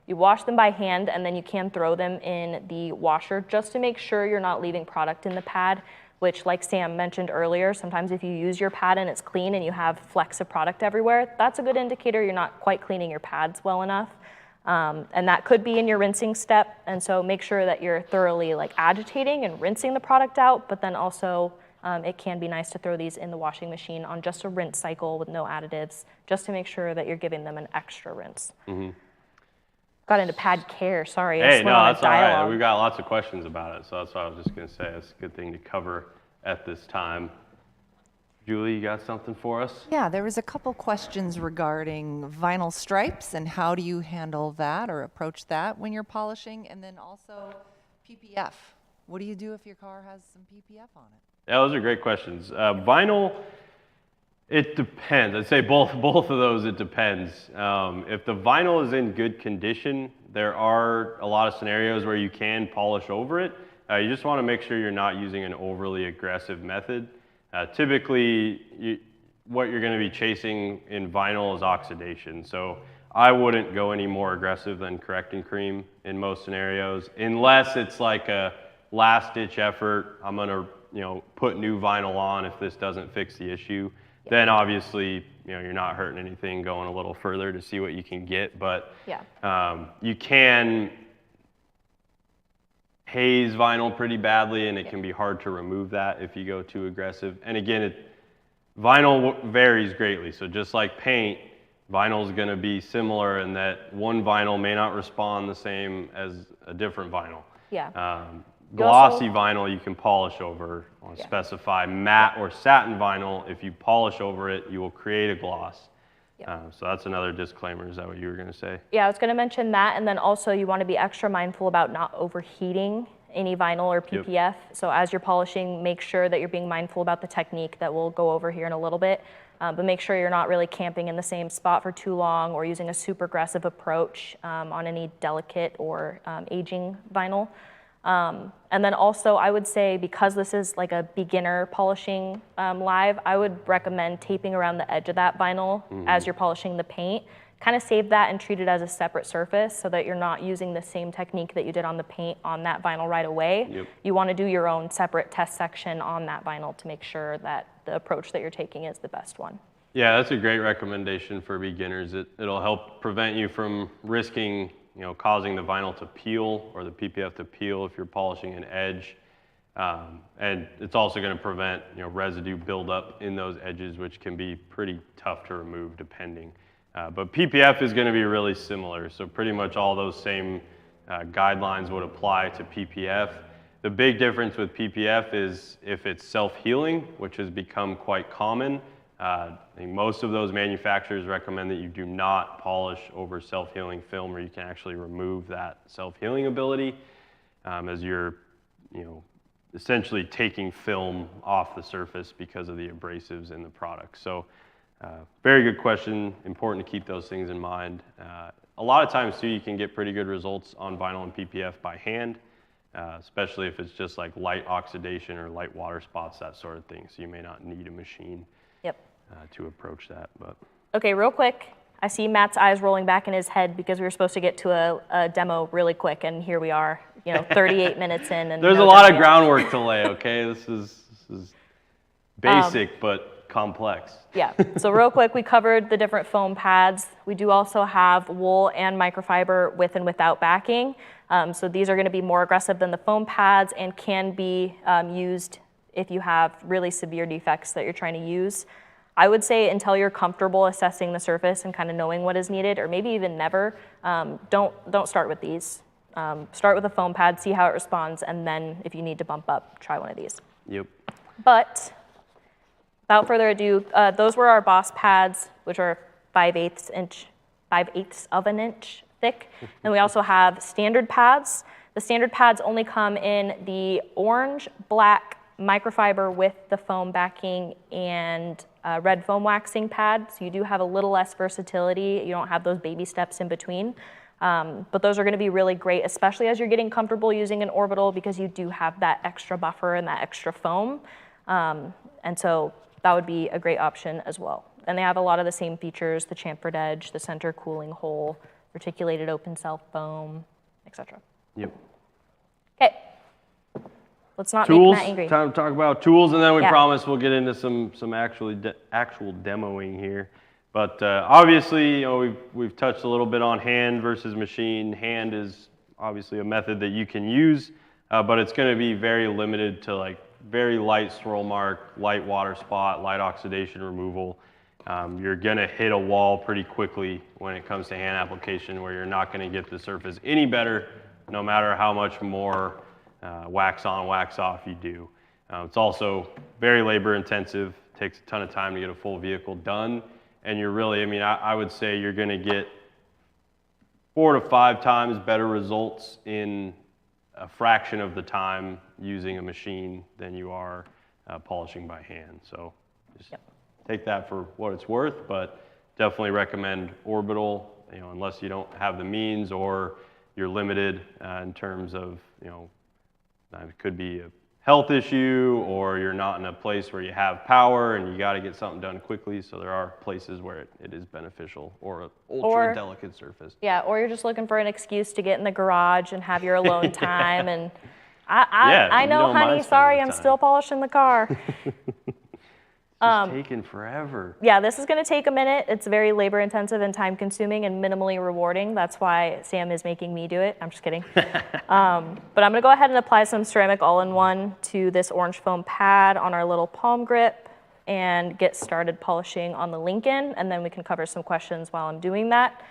You wash them by hand, and then you can throw them in the washer just to make sure you're not leaving product in the pad, which, like Sam mentioned earlier, sometimes if you use your pad and it's clean and you have flecks of product everywhere, that's a good indicator you're not quite cleaning your pads well enough. And that could be in your rinsing step, and so make sure that you're thoroughly like agitating and rinsing the product out, but then also it can be nice to throw these in the washing machine on just a rinse cycle with no additives, just to make sure that you're giving them an extra rinse. Got into pad care, sorry. Hey, no, that's all right. We've got lots of questions about it, so that's what I was just going to say. It's a good thing to cover at this time. Julie, you got something for us? Yeah, there was a couple questions regarding vinyl stripes and how do you handle that or approach that when you're polishing, and then also PPF. What do you do if your car has some PPF on it? Yeah, those are great questions. Vinyl, it depends. I'd say both of those, it depends. If the vinyl is in good condition, there are a lot of scenarios where you can polish over it. You just want to make sure you're not using an overly aggressive method. Typically, what you're going to be chasing in vinyl is oxidation. So I wouldn't go any more aggressive than correcting cream in most scenarios, unless it's like a last-ditch effort. I'm going to put new vinyl on if this doesn't fix the issue. Then obviously, you're not hurting anything, going a little further to see what you can get. But you can haze vinyl pretty badly, and it can be hard to remove that if you go too aggressive. And again, vinyl varies greatly. So just like paint, vinyl is going to be similar in that one vinyl may not respond the same as a different vinyl. Glossy vinyl you can polish over. I want to specify matte or satin vinyl. If you polish over it, you will create a gloss. So that's another disclaimer. Is that what you were going to say? Yeah, I was going to mention that, and then also you want to be extra mindful about not overheating any vinyl or PPF. So as you're polishing, make sure that you're being mindful about the technique that we'll go over here in a little bit. But make sure you're not really camping in the same spot for too long or using a super aggressive approach on any delicate or aging vinyl. And then also I would say, because this is like a beginner polishing live, I would recommend taping around the edge of that vinyl as you're polishing the paint. Kind of save that and treat it as a separate surface so that you're not using the same technique that you did on the paint on that vinyl right away. You want to do your own separate test section on that vinyl to make sure that the approach that you're taking is the best one. Yeah, that's a great recommendation for beginners. It'll help prevent you from risking causing the vinyl to peel or the PPF to peel if you're polishing an edge. And it's also going to prevent residue buildup in those edges, which can be pretty tough to remove depending. But PPF is going to be really similar. So pretty much all those same guidelines would apply to PPF. The big difference with PPF is if it's self-healing, which has become quite common. I think most of those manufacturers recommend that you do not polish over self-healing film, where you can actually remove that self-healing ability, as you're essentially taking film off the surface because of the abrasives in the product. So very good question. Important to keep those things in mind. A lot of times too, you can get pretty good results on vinyl and PPF by hand, especially if it's just like light oxidation or light water spots, that sort of thing. So you may not need a machine to approach that. But okay, real quick, I see Matt's eyes rolling back in his head because we were supposed to get to a demo really quick, and here we are, 38 minutes in. And there's a lot of groundwork to lay. Okay, this is basic but complex. So real quick, we covered the different foam pads. We do also have wool and microfiber with and without backing. So these are going to be more aggressive than the foam pads and can be used if you have really severe defects that you're trying to use. I would say until you're comfortable assessing the surface and kind of knowing what is needed, or maybe even never, don't start with these. Start with a foam pad, see how it responds, and then if you need to bump up, try one of these. But without further ado, those were our Boss pads, which are 5/8 of an inch thick. And we also have standard pads. The standard pads only come in the orange, black, microfiber with the foam backing, and red foam waxing pad. So you do have a little less versatility. You don't have those baby steps in between. But those are going to be really great, especially as you're getting comfortable using an orbital, because you do have that extra buffer and that extra foam. And so that would be a great option as well. And they have a lot of the same features: the chamfered edge, the center cooling hole, reticulated open cell foam, etc. Yep. Okay. Let's not Tools. make Matt angry. Time to talk about tools, and then we Yeah. promise we'll get into some actual demoing here. But obviously, we've touched a little bit on hand versus machine. Hand is obviously a method that you can use, but it's going to be very limited to like very light swirl mark, light water spot, light oxidation removal. You're going to hit a wall pretty quickly when it comes to hand application, where you're not going to get the surface any better, no matter how much more wax on, wax off you do. It's also very labor intensive, takes a ton of time to get a full vehicle done, and you're really, I mean, I would say you're going to get 4 to 5 times better results in a fraction of the time using a machine than you are polishing by hand. So just take that for what it's worth, but definitely recommend orbital, unless you don't have the means or you're limited in terms of, it could be a health issue, or you're not in a place where you have power and you got to get something done quickly. So there are places where it is beneficial, or an ultra delicate surface. Yeah, or you're just looking for an excuse to get in the garage and have your alone time. And I know, honey, sorry, I'm still polishing the car. It's taking forever. Yeah, this is going to take a minute. It's very labor intensive and time consuming and minimally rewarding. That's why Sam is making me do it. I'm just kidding. But I'm going to go ahead and apply some ceramic all-in-one to this orange foam pad on our little palm grip and get started polishing on the Lincoln, and then we can cover some questions while I'm doing that.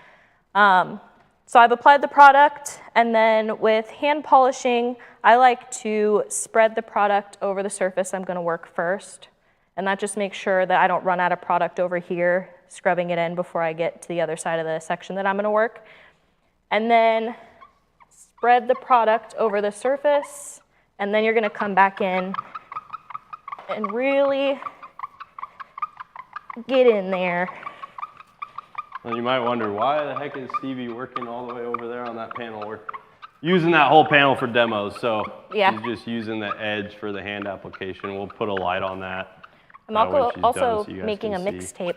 So I've applied the product, and then with hand polishing, I like to spread the product over the surface I'm going to work first. And that just makes sure that I don't run out of product over here, scrubbing it in before I get to the other side of the section that I'm gonna work. And then spread the product over the surface, and then you're gonna come back in and really get in there. Well, you might wonder, why the heck is Stevie working all the way over there on that panel? We're using that whole panel for demos, so Yeah. he's just using the edge for the hand application. We'll put a light on that. I'm when she's also done, so you guys making a can see. mixtape.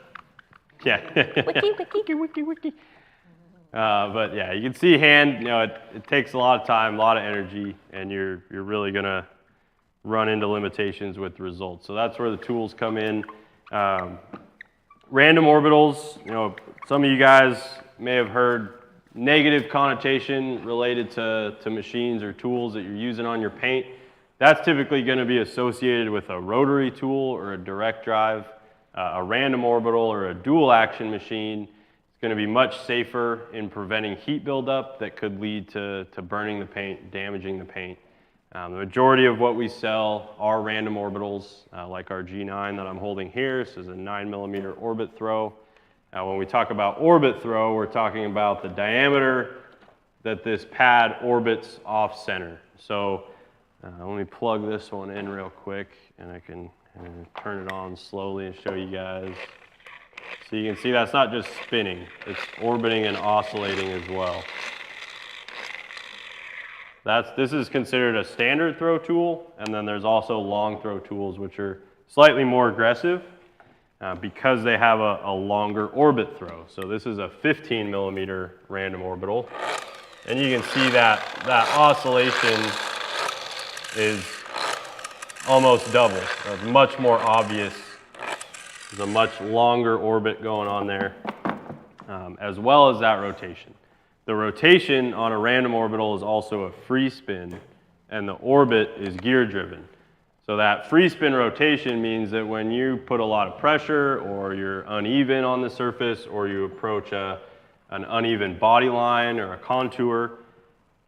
Yeah. Wiki. But yeah, you can see hand, it takes a lot of time, a lot of energy, and you're really gonna run into limitations with the results. So that's where the tools come in. Random orbitals, some of you guys may have heard negative connotation related to machines or tools that you're using on your paint. That's typically going to be associated with a rotary tool or a direct drive. A random orbital or a dual action machine is going to be much safer in preventing heat buildup that could lead to burning the paint, damaging the paint. The majority of what we sell are random orbitals, like our G9 that I'm holding here. This is a 9mm orbit throw. When we talk about orbit throw, we're talking about the diameter that this pad orbits off center. So let me plug this one in real quick, and I can turn it on slowly and show you guys. So you can see that's not just spinning, it's orbiting and oscillating as well. This is considered a standard throw tool, and then there's also long throw tools, which are slightly more aggressive because they have a longer orbit throw. So this is a 15mm random orbital, and you can see that oscillation is almost double, much more obvious. There's a much longer orbit going on there, as well as that rotation. The rotation on a random orbital is also a free spin, and the orbit is gear driven. So that free spin rotation means that when you put a lot of pressure, or you're uneven on the surface, or you approach an uneven body line or a contour,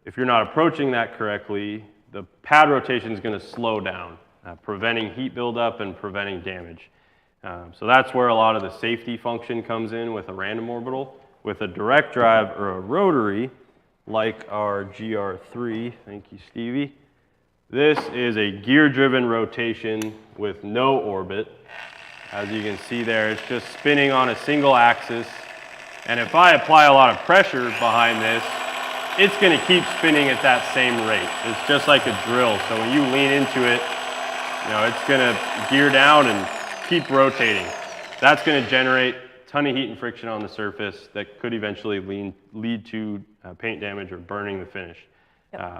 if you're not approaching that correctly, the pad rotation is going to slow down, preventing heat buildup and preventing damage. So that's where a lot of the safety function comes in with a random orbital. With a direct drive or a rotary, like our GR3, thank you, Stevie, this is a gear-driven rotation with no orbit. As you can see there, it's just spinning on a single axis. And if I apply a lot of pressure behind this, it's going to keep spinning at that same rate. It's just like a drill. So when you lean into it, it's going to gear down and keep rotating. That's going to generate ton of heat and friction on the surface that could eventually lead to paint damage or burning the finish.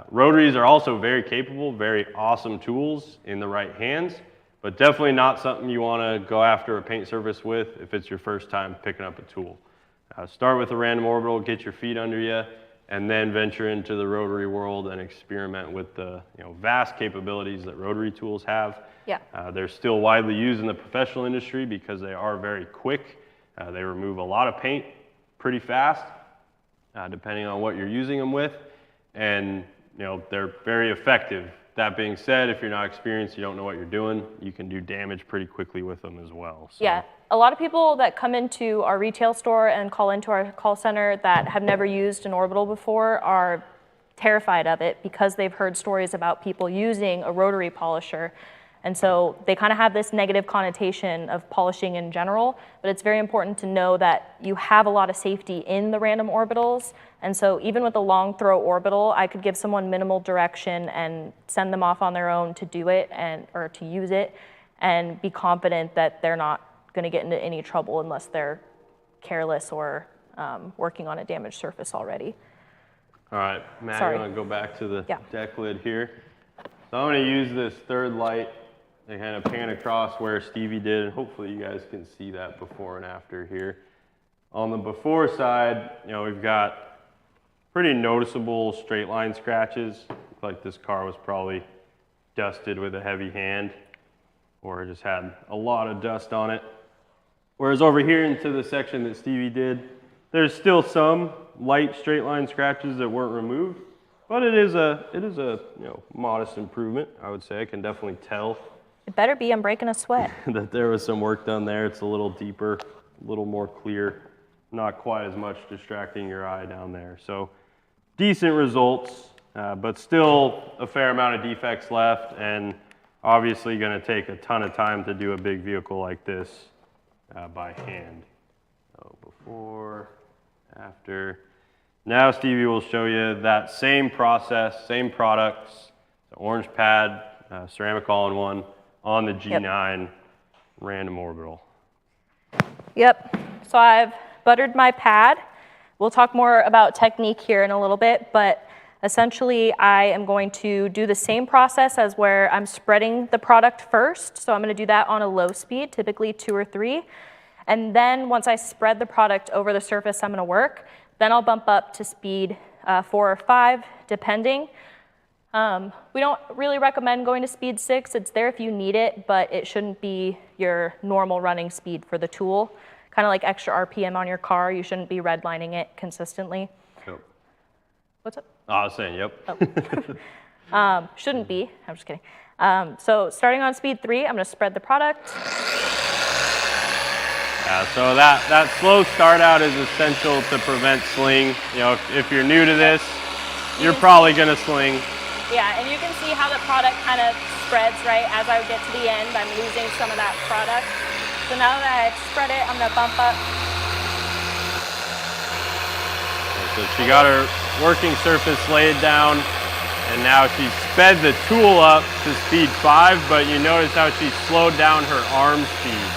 Rotaries are also very capable, very awesome tools in the right hands, but definitely not something you want to go after a paint surface with if it's your first time picking up a tool. Start with a random orbital, get your feet under you, and then venture into the rotary world and experiment with the vast capabilities that rotary tools have. Yeah. They're still widely used in the professional industry because they are very quick. They remove a lot of paint pretty fast, depending on what you're using them with, and they're very effective. That being said, if you're not experienced, you don't know what you're doing, you can do damage pretty quickly with them as well. So. Yeah, a lot of people that come into our retail store and call into our call center that have never used an orbital before are terrified of it because they've heard stories about people using a rotary polisher. And so they kind of have this negative connotation of polishing in general, but it's very important to know that you have a lot of safety in the random orbitals. And so even with a long throw orbital, I could give someone minimal direction and send them off on their own to do it or to use it and be confident that they're not going to get into any trouble unless they're careless or working on a damaged surface already. All right, Matt, Sorry. you want to go back to the deck lid here? So I'm going to use this third light to kind of pan across where Stevie did, and hopefully you guys can see that before and after here. On the before side, we've got pretty noticeable straight line scratches. Look like this car was probably dusted with a heavy hand or just had a lot of dust on it. Whereas over here into the section that Stevie did, there's still some light straight line scratches that weren't removed, but it is a modest improvement, I would say. I can definitely tell It better be, I'm breaking a sweat. that there was some work done there. It's a little deeper, a little more clear, not quite as much distracting your eye down there. So decent results, but still a fair amount of defects left, and obviously going to take a ton of time to do a big vehicle like this by hand. So before, after. Now Stevie will show you that same process, same products, the orange pad, ceramic all-in-one on the G9 random orbital. Yep, so I've buttered my pad. We'll talk more about technique here in a little bit, but essentially I am going to do the same process as where I'm spreading the product first. So I'm going to do that on a low speed, typically 2 or 3. And then once I spread the product over the surface I'm going to work, then I'll bump up to speed 4 or 5, depending. We don't really recommend going to speed 6. It's there if you need it, but it shouldn't be your normal running speed for the tool. Kind of like extra RPM on your car, you shouldn't be redlining it consistently. Yep. What's up? Oh, I was saying, yep. Oh. Shouldn't be, I'm just kidding. So starting on speed 3, I'm gonna spread the product. So that slow start out is essential to prevent sling. If you're new to this, you're probably gonna sling. Yeah, and you can see how the product kind of spreads, right? As I get to the end, I'm losing some of that product. So now that I've spread it, I'm gonna bump up. So she got her working surface laid down, and now she sped the tool up to speed 5, but you notice how she slowed down her arm speed.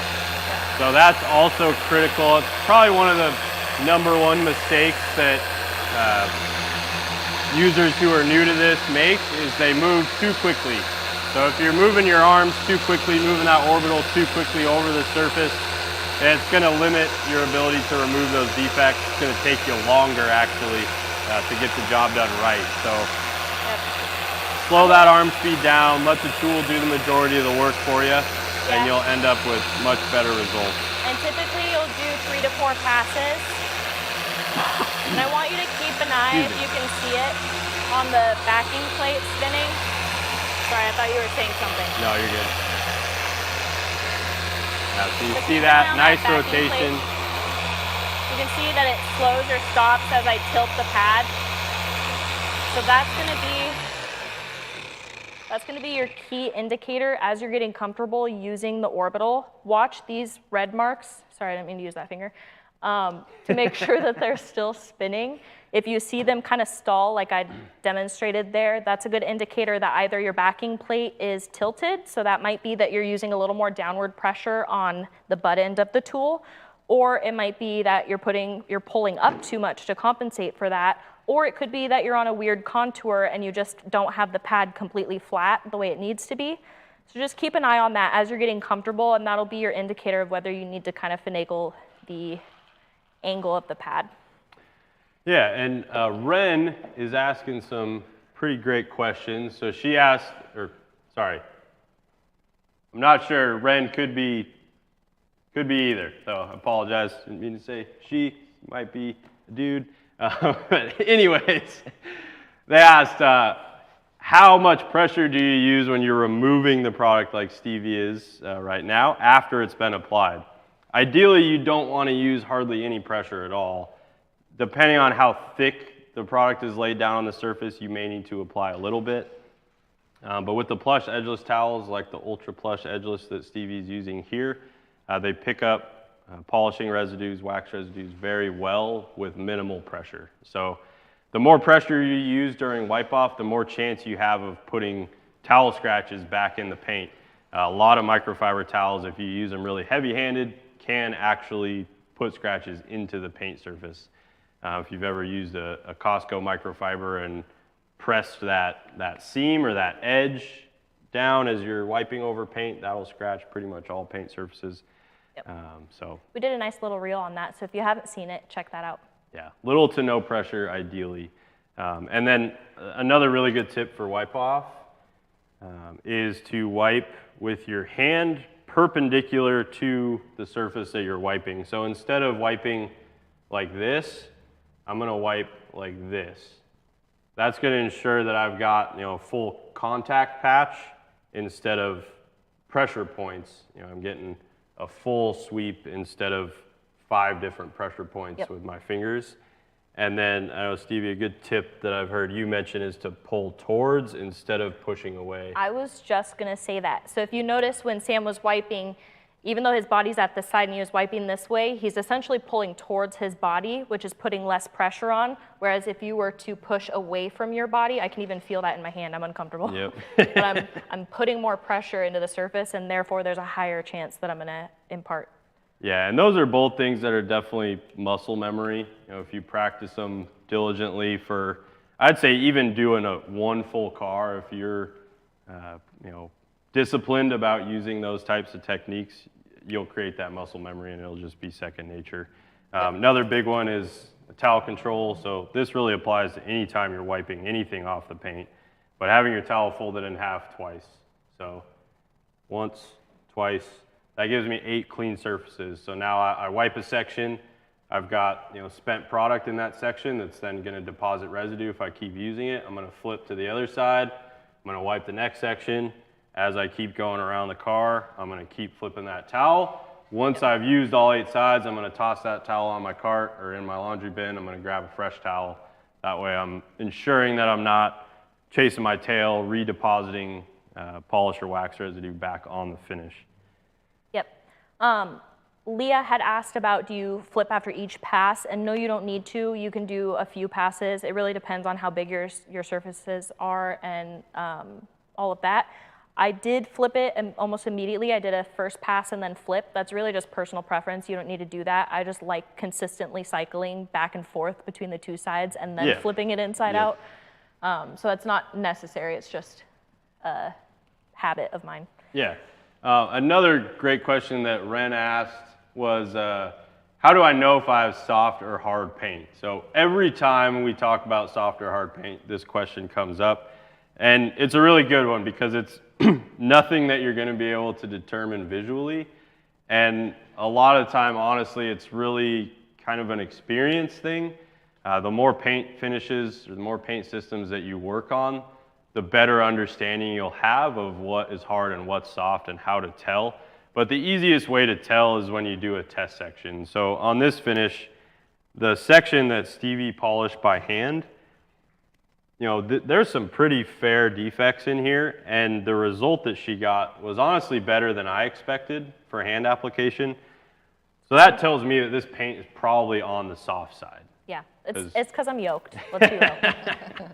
So that's also critical. It's probably one of the #1 mistakes that users who are new to this make is they move too quickly. So if you're moving your arms too quickly, moving that orbital too quickly over the surface, it's going to limit your ability to remove those defects. It's going to take you longer actually to get the job done right. So slow that arm speed down, let the tool do the majority of the work for you, and you'll end up with much better results. And typically you'll do 3 to 4 passes. And I want you to keep an eye, if you can see it, on the backing plate spinning. Sorry, I thought you were saying something. No, you're good. Yeah, so you see that nice rotation. You can see that it slows or stops as I tilt the pad. So that's going to be your key indicator as you're getting comfortable using the orbital. Watch these red marks. Sorry, I didn't mean to use that finger. To make sure that they're still spinning. If you see them kind of stall like I demonstrated there, that's a good indicator that either your backing plate is tilted, so that might be that you're using a little more downward pressure on the butt end of the tool, or it might be that you're pulling up too much to compensate for that, or it could be that you're on a weird contour and you just don't have the pad completely flat the way it needs to be. So just keep an eye on that as you're getting comfortable, and that'll be your indicator of whether you need to kind of finagle the angle of the pad. Yeah, and Ren is asking some pretty great questions. So she asked, I'm not sure, Ren could be either. So I apologize, didn't mean to say she, might be a dude. But anyways, they asked, how much pressure do you use when you're removing the product like Stevie is right now after it's been applied? Ideally, you don't want to use hardly any pressure at all. Depending on how thick the product is laid down on the surface, you may need to apply a little bit. But with the plush edgeless towels, like the ultra plush edgeless that Stevie's using here, they pick up polishing residues, wax residues very well with minimal pressure. So the more pressure you use during wipe off, the more chance you have of putting towel scratches back in the paint. A lot of microfiber towels, if you use them really heavy-handed, can actually put scratches into the paint surface. If you've ever used a Costco microfiber and pressed that seam or that edge down as you're wiping over paint, that'll scratch pretty much all paint surfaces. Yep. So we did a nice little reel on that, so if you haven't seen it, check that out. Yeah, little to no pressure ideally. And then another really good tip for wipe off is to wipe with your hand perpendicular to the surface that you're wiping. So instead of wiping like this, I'm going to wipe like this. That's going to ensure that I've got, a full contact patch instead of pressure points. I'm getting a full sweep instead of 5 different pressure points with my fingers. And then, I know, Stevie, a good tip that I've heard you mention is to pull towards instead of pushing away. I was just going to say that. So if you notice when Sam was wiping, even though his body's at the side and he was wiping this way, he's essentially pulling towards his body, which is putting less pressure on. Whereas if you were to push away from your body, I can even feel that in my hand. I'm uncomfortable. Yep. But I'm putting more pressure into the surface, and therefore there's a higher chance that I'm going to impart. Yeah, and those are both things that are definitely muscle memory. If you practice them diligently for, I'd say even doing one full car, if you're, disciplined about using those types of techniques, you'll create that muscle memory and it'll just be second nature. Another big one is towel control. So this really applies to any time you're wiping anything off the paint, but having your towel folded in half twice. So once, twice, that gives me 8 clean surfaces. So now I wipe a section, I've got spent product in that section that's then going to deposit residue if I keep using it. I'm going to flip to the other side, I'm going to wipe the next section. As I keep going around the car, I'm going to keep flipping that towel. Once I've used all 8 sides, I'm going to toss that towel on my cart or in my laundry bin. I'm going to grab a fresh towel. That way I'm ensuring that I'm not chasing my tail, redepositing polish or wax residue back on the finish. Yep. Leah had asked about, do you flip after each pass? And no, you don't need to. You can do a few passes. It really depends on how big your surfaces are and all of that. I did flip it and almost immediately. I did a first pass and then flip. That's really just personal preference. You don't need to do that. I just like consistently cycling back and forth between the 2 sides and then flipping it inside out. So that's not necessary. It's just a habit of mine. Yeah. Another great question that Ren asked was, how do I know if I have soft or hard paint? So every time we talk about soft or hard paint, this question comes up. And it's a really good one because it's nothing that you're going to be able to determine visually. And a lot of the time, honestly, it's really kind of an experience thing. The more paint finishes or the more paint systems that you work on, the better understanding you'll have of what is hard and what's soft and how to tell. But the easiest way to tell is when you do a test section. So on this finish, the section that Stevie polished by hand, there's some pretty fair defects in here, and the result that she got was honestly better than I expected for hand application. So that tells me that this paint is probably on the soft side. Yeah, it's because I'm yoked. Let's be real.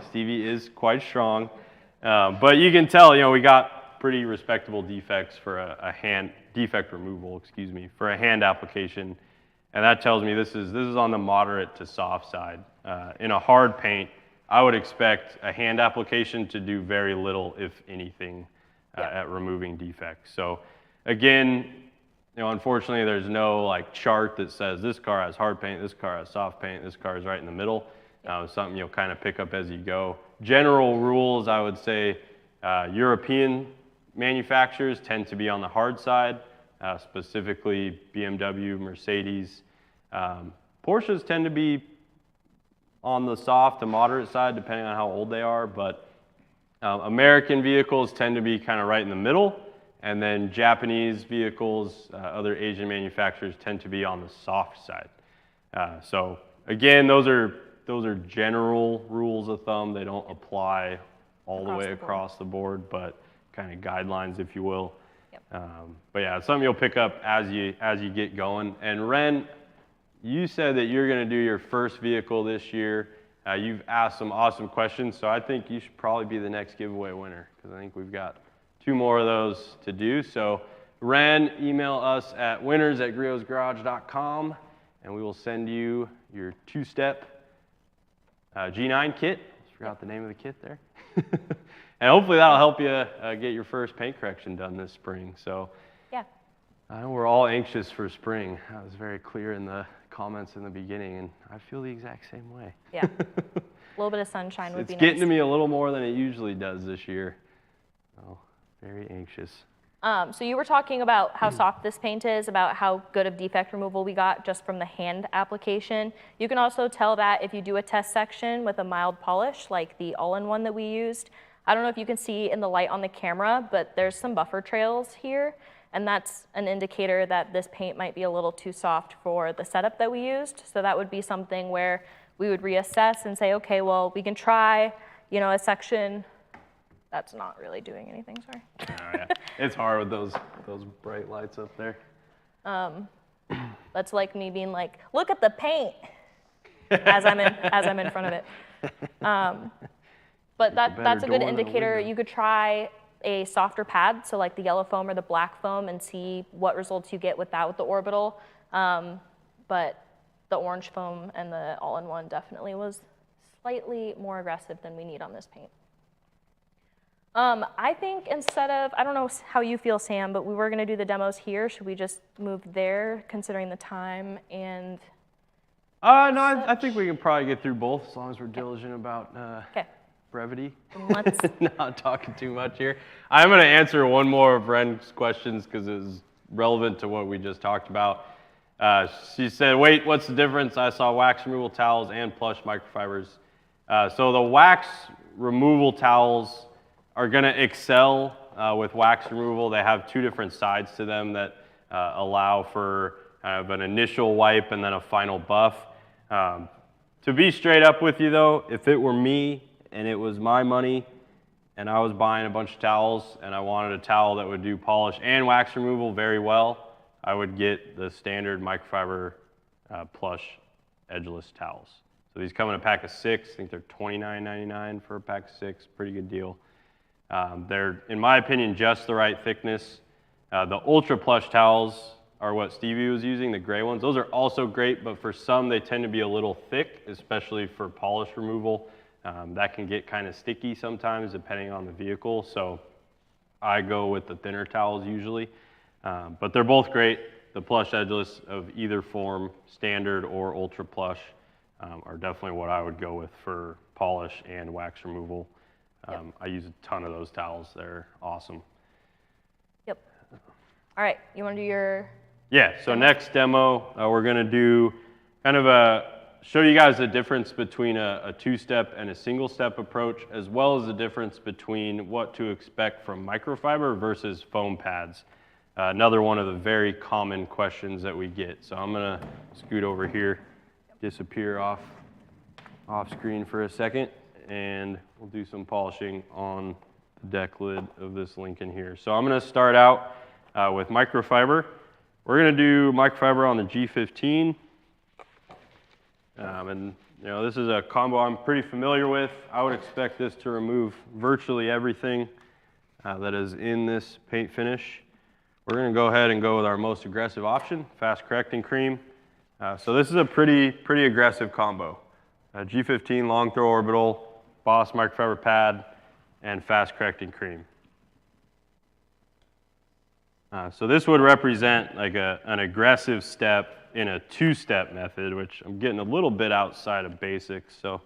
Stevie is quite strong, but you can tell, we got pretty respectable defects for a hand defect removal, excuse me, for a hand application, and that tells me this is on the moderate to soft side. In a hard paint, I would expect a hand application to do very little, if anything, at removing defects. So again, unfortunately, there's no like chart that says this car has hard paint, this car has soft paint, this car is right in the middle. Something you'll kind of pick up as you go. General rules, I would say, European manufacturers tend to be on the hard side, specifically BMW, Mercedes. Porsches tend to be on the soft to moderate side, depending on how old they are, but American vehicles tend to be kind of right in the middle, and then Japanese vehicles, other Asian manufacturers tend to be on the soft side. So again, those are general rules of thumb. They don't apply all the way across the board, but kind of guidelines, if you will. Yep. But yeah, it's something you'll pick up as you get going. And Ren, you said that you're going to do your first vehicle this year. You've asked some awesome questions, so I think you should probably be the next giveaway winner, because I think we've got 2 more of those to do. So Ren, email us at winners@griotsgarage.com, and we will send you your 2-step G9 kit. Just forgot the name of the kit there. And hopefully that'll help you get your first paint correction done this spring. So Yeah. I know we're all anxious for spring. That was very clear in the comments in the beginning, and I feel the exact same way. Yeah. A little bit of sunshine would be It's nice. getting to me a little more than it usually does this year. So very anxious. So you were talking about how soft this paint is, about how good of defect removal we got just from the hand application. You can also tell that if you do a test section with a mild polish, like the all-in-one that we used. I don't know if you can see in the light on the camera, but there's some buffer trails here, and that's an indicator that this paint might be a little too soft for the setup that we used. So that would be something where we would reassess and say, okay, well, we can try, a section. That's not really doing anything, sorry. Oh, yeah. It's hard with those bright lights up there. That's like me being like, look at the paint, as I'm in front of it. But that's a good indicator. You could try a softer pad, so like the yellow foam or the black foam, and see what results you get with that with the orbital. But the orange foam and the all-in-one definitely was slightly more aggressive than we need on this paint. I think instead of, I don't know how you feel, Sam, but we were going to do the demos here. Should we just move there, considering the time and? No, I think we can probably get through both as long as we're diligent about brevity. Let's. Not talking too much here. I'm going to answer one more of Ren's questions because it's relevant to what we just talked about. She said, wait, what's the difference? I saw wax removal towels and plush microfibers. So the wax removal towels are going to excel with wax removal. They have 2 different sides to them that allow for kind of an initial wipe and then a final buff. To be straight up with you though, if it were me and it was my money and I was buying a bunch of towels and I wanted a towel that would do polish and wax removal very well, I would get the standard microfiber plush edgeless towels. So these come in a pack of 6. I think they're $29.99 for a pack of 6. Pretty good deal. They're, in my opinion, just the right thickness. The ultra plush towels are what Stevie was using, the gray ones. Those are also great, but for some they tend to be a little thick, especially for polish removal. That can get kind of sticky sometimes depending on the vehicle, so I go with the thinner towels usually. But they're both great. The plush edgeless of either form, standard or ultra plush, are definitely what I would go with for polish and wax removal. I use a ton of those towels. They're awesome. Yep. All right, you want to do your? Yeah, so next demo, we're going to do kind of show you guys the difference between a 2-step and a single-step approach, as well as the difference between what to expect from microfiber versus foam pads. Another one of the very common questions that we get. So I'm going to scoot over here, disappear off screen for a second, and we'll do some polishing on the deck lid of this Lincoln here. So I'm going to start out with microfiber. We're going to do microfiber on the G15. And this is a combo I'm pretty familiar with. I would expect this to remove virtually everything. that is in this paint finish. We're going to go ahead and go with our most aggressive option, fast correcting cream. So this is a pretty aggressive combo. G15 long throw orbital, Boss microfiber pad, and fast correcting cream. So this would represent like an aggressive step in a two-step method, which I'm getting a little bit outside of basics, so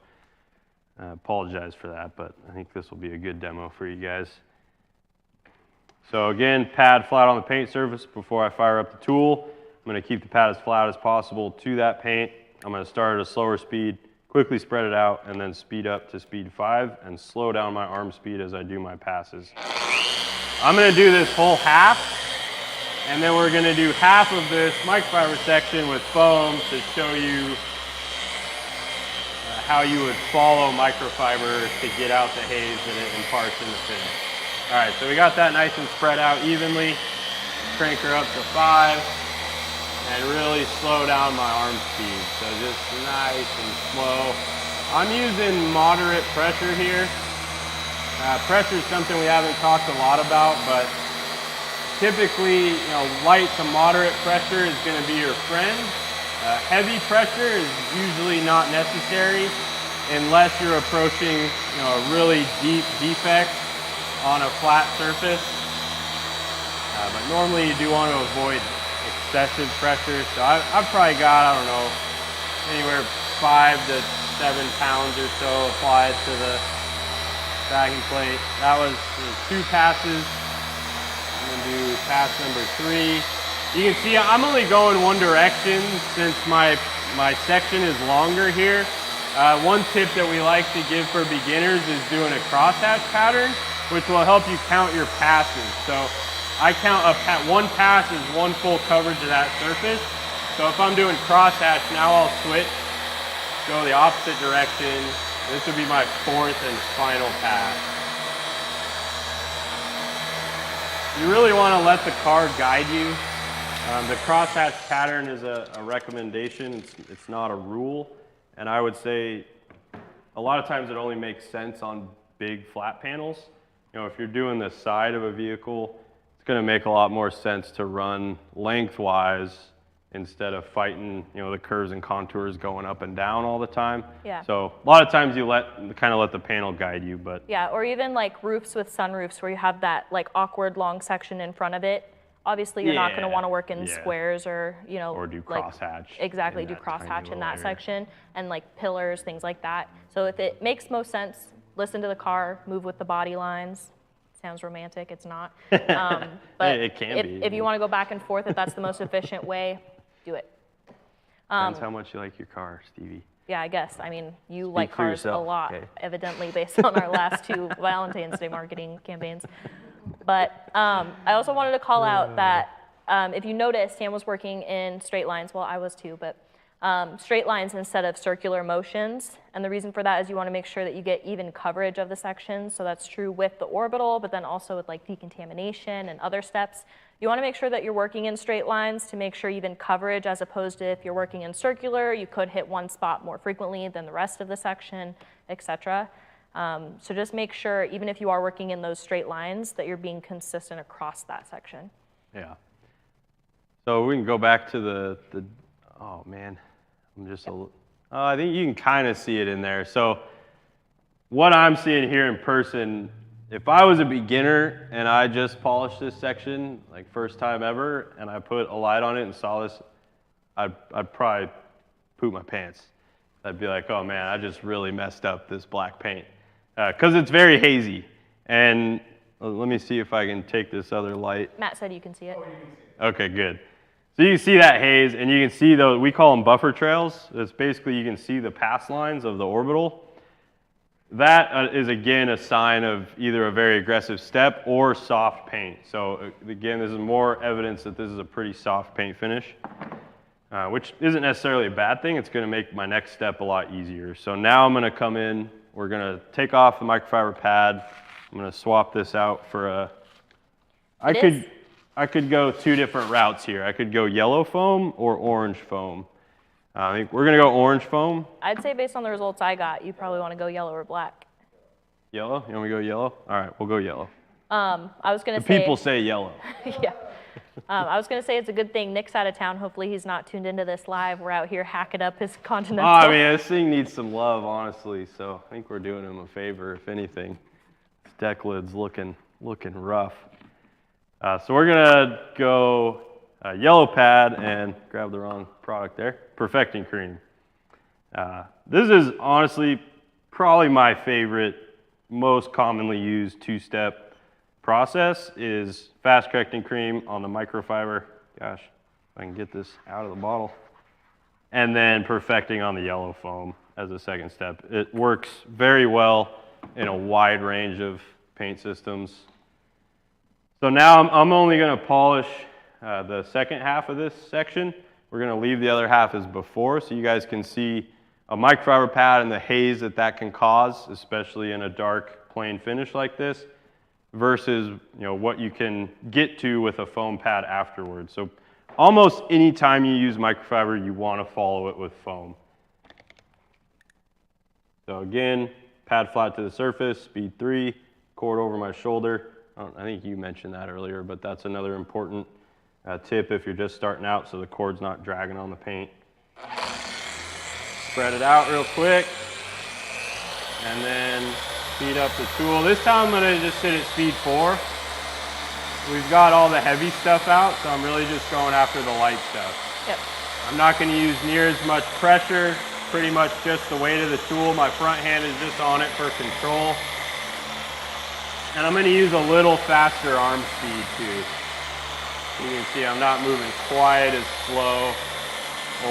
I apologize for that, but I think this will be a good demo for you guys. So again, pad flat on the paint surface before I fire up the tool. I'm going to keep the pad as flat as possible to that paint. I'm going to start at a slower speed, quickly spread it out, and then speed up to speed 5 and slow down my arm speed as I do my passes. I'm going to do this whole half, and then we're going to do half of this microfiber section with foam to show you how you would follow microfiber to get out the haze that it imparts in the finish. All right, so we got that nice and spread out evenly. Crank her up to 5 and really slow down my arm speed. So just nice and slow. I'm using moderate pressure here. Pressure is something we haven't talked a lot about, but typically, light to moderate pressure is going to be your friend. Heavy pressure is usually not necessary unless you're approaching, a really deep defect on a flat surface. But normally you do want to avoid excessive pressure. So I've probably got, I don't know, anywhere 5 to 7 pounds or so applied to the backing plate. That was 2 passes. I'm going to do pass number 3. You can see I'm only going one direction since my section is longer here. One tip that we like to give for beginners is doing a crosshatch pattern, which will help you count your passes. So I count one pass is one full coverage of that surface. So if I'm doing crosshatch, now I'll switch, go the opposite direction. This would be my 4th and final pass. You really want to let the car guide you. The crosshatch pattern is a recommendation. It's not a rule. And I would say a lot of times it only makes sense on big flat panels. If you're doing the side of a vehicle, it's going to make a lot more sense to run lengthwise instead of fighting, the curves and contours going up and down all the time. Yeah. So a lot of times you kind of let the panel guide you, but. Yeah, or even like roofs with sunroofs where you have that like awkward long section in front of it. Obviously, you're not going to want to work in squares or, or do crosshatch. Exactly, do crosshatch in that section and like pillars, things like that. So if it makes most sense, listen to the car, move with the body lines. Sounds romantic, it's not. But it can be. If you want to go back and forth, if that's the most efficient way, do it. Depends how much you like your car, Stevie. Yeah, I guess. I mean, you like for cars yourself, a lot, okay. evidently, based on our last 2 Valentine's Day marketing campaigns. But I also wanted to call out that if you notice, Sam was working in straight lines. Well, I was too, but straight lines instead of circular motions. And the reason for that is you want to make sure that you get even coverage of the section. So that's true with the orbital, but then also with like decontamination and other steps. You want to make sure that you're working in straight lines to make sure even coverage, as opposed to if you're working in circular, you could hit one spot more frequently than the rest of the section, etc. So just make sure, even if you are working in those straight lines, that you're being consistent across that section. Yeah. So we can go back to the oh man, I'm just I think you can kind of see it in there. So what I'm seeing here in person, if I was a beginner and I just polished this section, like first time ever, and I put a light on it and saw this, I'd probably poop my pants. I'd be like, oh man, I just really messed up this black paint. Because it's very hazy. And let me see if I can take this other light. Matt said you can see it. Okay, good. So you can see that haze, and you can see those, we call them buffer trails. It's basically you can see the pass lines of the orbital. That is, again, a sign of either a very aggressive step or soft paint. So again, this is more evidence that this is a pretty soft paint finish, which isn't necessarily a bad thing. It's going to make my next step a lot easier. So now I'm going to come in. We're going to take off the microfiber pad. I'm going to swap this out for a, I could go 2 different routes here. I could go yellow foam or orange foam. I think we're going to go orange foam. I'd say based on the results I got, you probably want to go yellow or black. Yellow? You want me to go yellow? All right, we'll go yellow. I was going The to say. people say yellow. Yeah. I was going to say it's a good thing Nick's out of town. Hopefully he's not tuned into this live. We're out here hacking up his Continental. Oh, I mean, this thing needs some love, honestly. So I think we're doing him a favor, if anything. This deck lid's looking rough. So we're gonna go yellow pad and grab the wrong product there. Perfecting cream. This is honestly probably my favorite, most commonly used two-step process is fast correcting cream on the microfiber. Gosh, if I can get this out of the bottle. And then perfecting on the yellow foam as a second step. It works very well in a wide range of paint systems. So now I'm only going to polish the second half of this section. We're going to leave the other half as before so you guys can see a microfiber pad and the haze that can cause, especially in a dark plain finish like this, versus what you can get to with a foam pad afterwards. So almost any time you use microfiber, you want to follow it with foam. So again, pad flat to the surface, speed 3, cord over my shoulder. I think you mentioned that earlier, but that's another important tip if you're just starting out so the cord's not dragging on the paint. Spread it out real quick, and then speed up the tool. This time I'm gonna just sit at speed 4. We've got all the heavy stuff out, so I'm really just going after the light stuff. Yep. I'm not gonna use near as much pressure, pretty much just the weight of the tool. My front hand is just on it for control. And I'm gonna use a little faster arm speed too. You can see I'm not moving quite as slow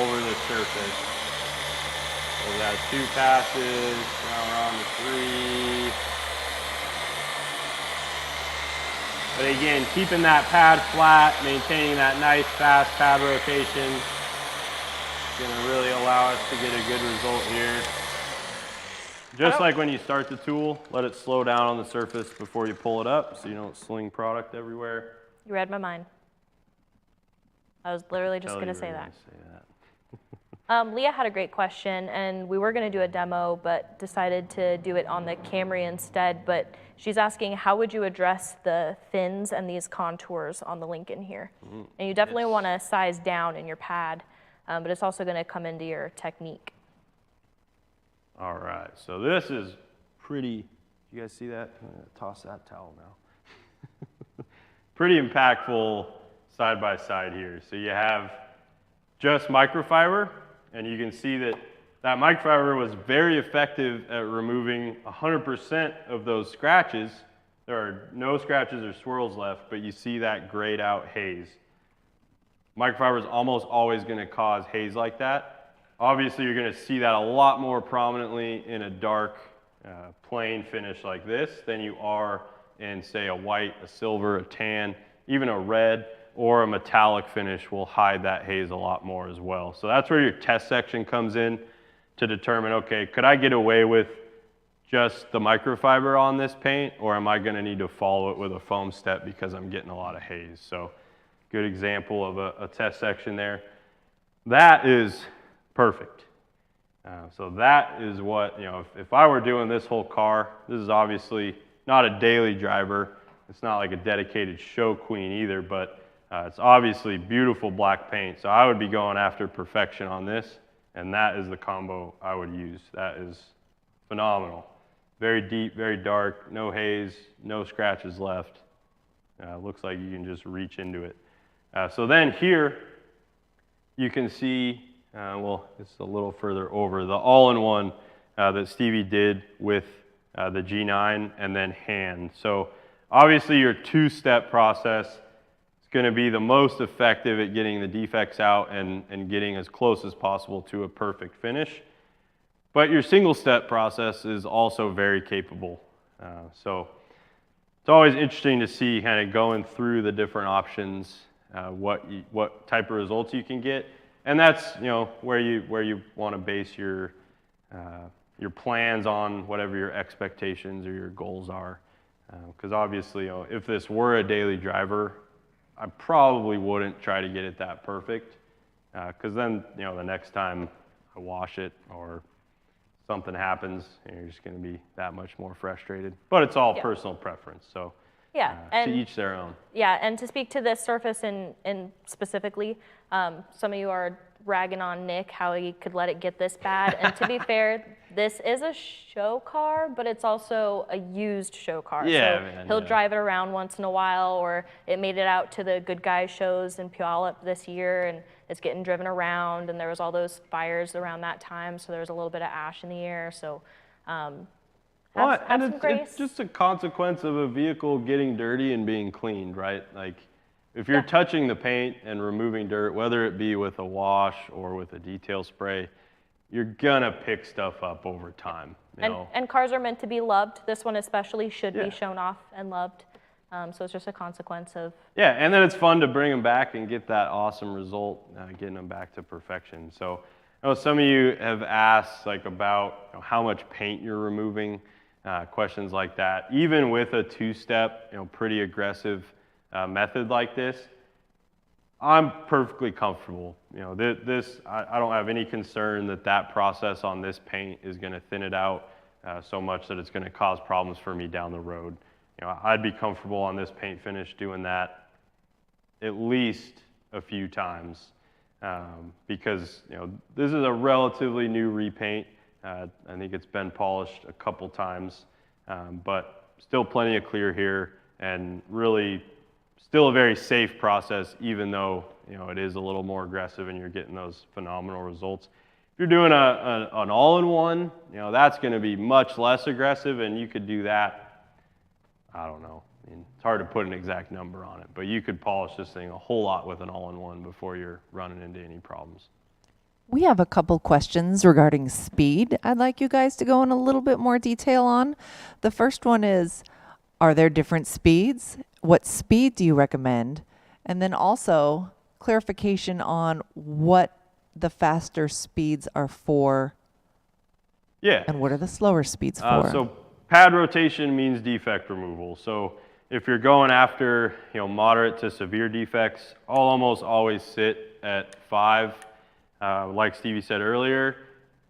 over the surface. So we got 2 passes, now we're on to 3. But again, keeping that pad flat, maintaining that nice fast pad rotation is gonna really allow us to get a good result here. Just like when you start the tool, let it slow down on the surface before you pull it up so you don't sling product everywhere. You read my mind. I was literally just going to say that. Leah had a great question, and we were going to do a demo, but decided to do it on the Camry instead. But she's asking, how would you address the fins and these contours on the Lincoln here? And you definitely want to size down in your pad, but it's also going to come into your technique. All right, so this is pretty, you guys see that? I'm gonna toss that towel now. Pretty impactful side by side here. So you have just microfiber, and you can see that microfiber was very effective at removing 100% of those scratches. There are no scratches or swirls left, but you see that grayed out haze. Microfiber is almost always gonna cause haze like that. Obviously, you're going to see that a lot more prominently in a dark, plain finish like this than you are in, say, a white, a silver, a tan, even a red, or a metallic finish will hide that haze a lot more as well. So that's where your test section comes in to determine, okay, could I get away with just the microfiber on this paint, or am I going to need to follow it with a foam step because I'm getting a lot of haze? So good example of a test section there. That is perfect. So that is what, if I were doing this whole car, this is obviously not a daily driver. It's not like a dedicated show queen either, but it's obviously beautiful black paint. So I would be going after perfection on this, and that is the combo I would use. That is phenomenal. Very deep, very dark, no haze, no scratches left. Looks like you can just reach into it. So then here, you can see well, it's a little further over, the all-in-one that Stevie did with the G9 and then hand. So obviously your two-step process is going to be the most effective at getting the defects out and getting as close as possible to a perfect finish. But your single-step process is also very capable. So it's always interesting to see kind of going through the different options, what type of results you can get. And that's where you want to base your plans on, whatever your expectations or your goals are. Because obviously, if this were a daily driver, I probably wouldn't try to get it that perfect. Because then the next time I wash it or something happens, you're just going to be that much more frustrated. But it's all personal preference. So Yeah, to each their own. Yeah, and to speak to this surface in specifically, some of you are ragging on Nick how he could let it get this bad. And to be fair, this is a show car, but it's also a used show car. Yeah, so man, he'll yeah. drive it around once in a while, or it made it out to the Good Guys shows in Puyallup this year, and it's getting driven around. And there was all those fires around that time, so there was a little bit of ash in the air. So. Have some grace. It's just a consequence of a vehicle getting dirty and being cleaned, right? Like, if you're touching the paint and removing dirt, whether it be with a wash or with a detail spray, you're gonna pick stuff up over time. You know? And cars are meant to be loved. This one especially should Yeah. be shown off and loved. So it's just a consequence of. Yeah, and then it's fun to bring them back and get that awesome result, getting them back to perfection. So, I know some of you have asked like about how much paint you're removing. Questions like that. Even with a two-step, pretty aggressive method like this, I'm perfectly comfortable. I don't have any concern that process on this paint is going to thin it out so much that it's going to cause problems for me down the road. I'd be comfortable on this paint finish doing that at least a few times because this is a relatively new repaint. I think it's been polished a couple times, but still plenty of clear here, and really still a very safe process, even though it is a little more aggressive and you're getting those phenomenal results. If you're doing an all-in-one, that's going to be much less aggressive, and you could do that. I don't know. I mean, it's hard to put an exact number on it, but you could polish this thing a whole lot with an all-in-one before you're running into any problems. We have a couple questions regarding speed I'd like you guys to go in a little bit more detail on. The first one is, are there different speeds? What speed do you recommend? And then also clarification on what the faster speeds are for. Yeah. And what are the slower speeds for? So pad rotation means defect removal. So if you're going after moderate to severe defects, I'll almost always sit at 5. Like Stevie said earlier,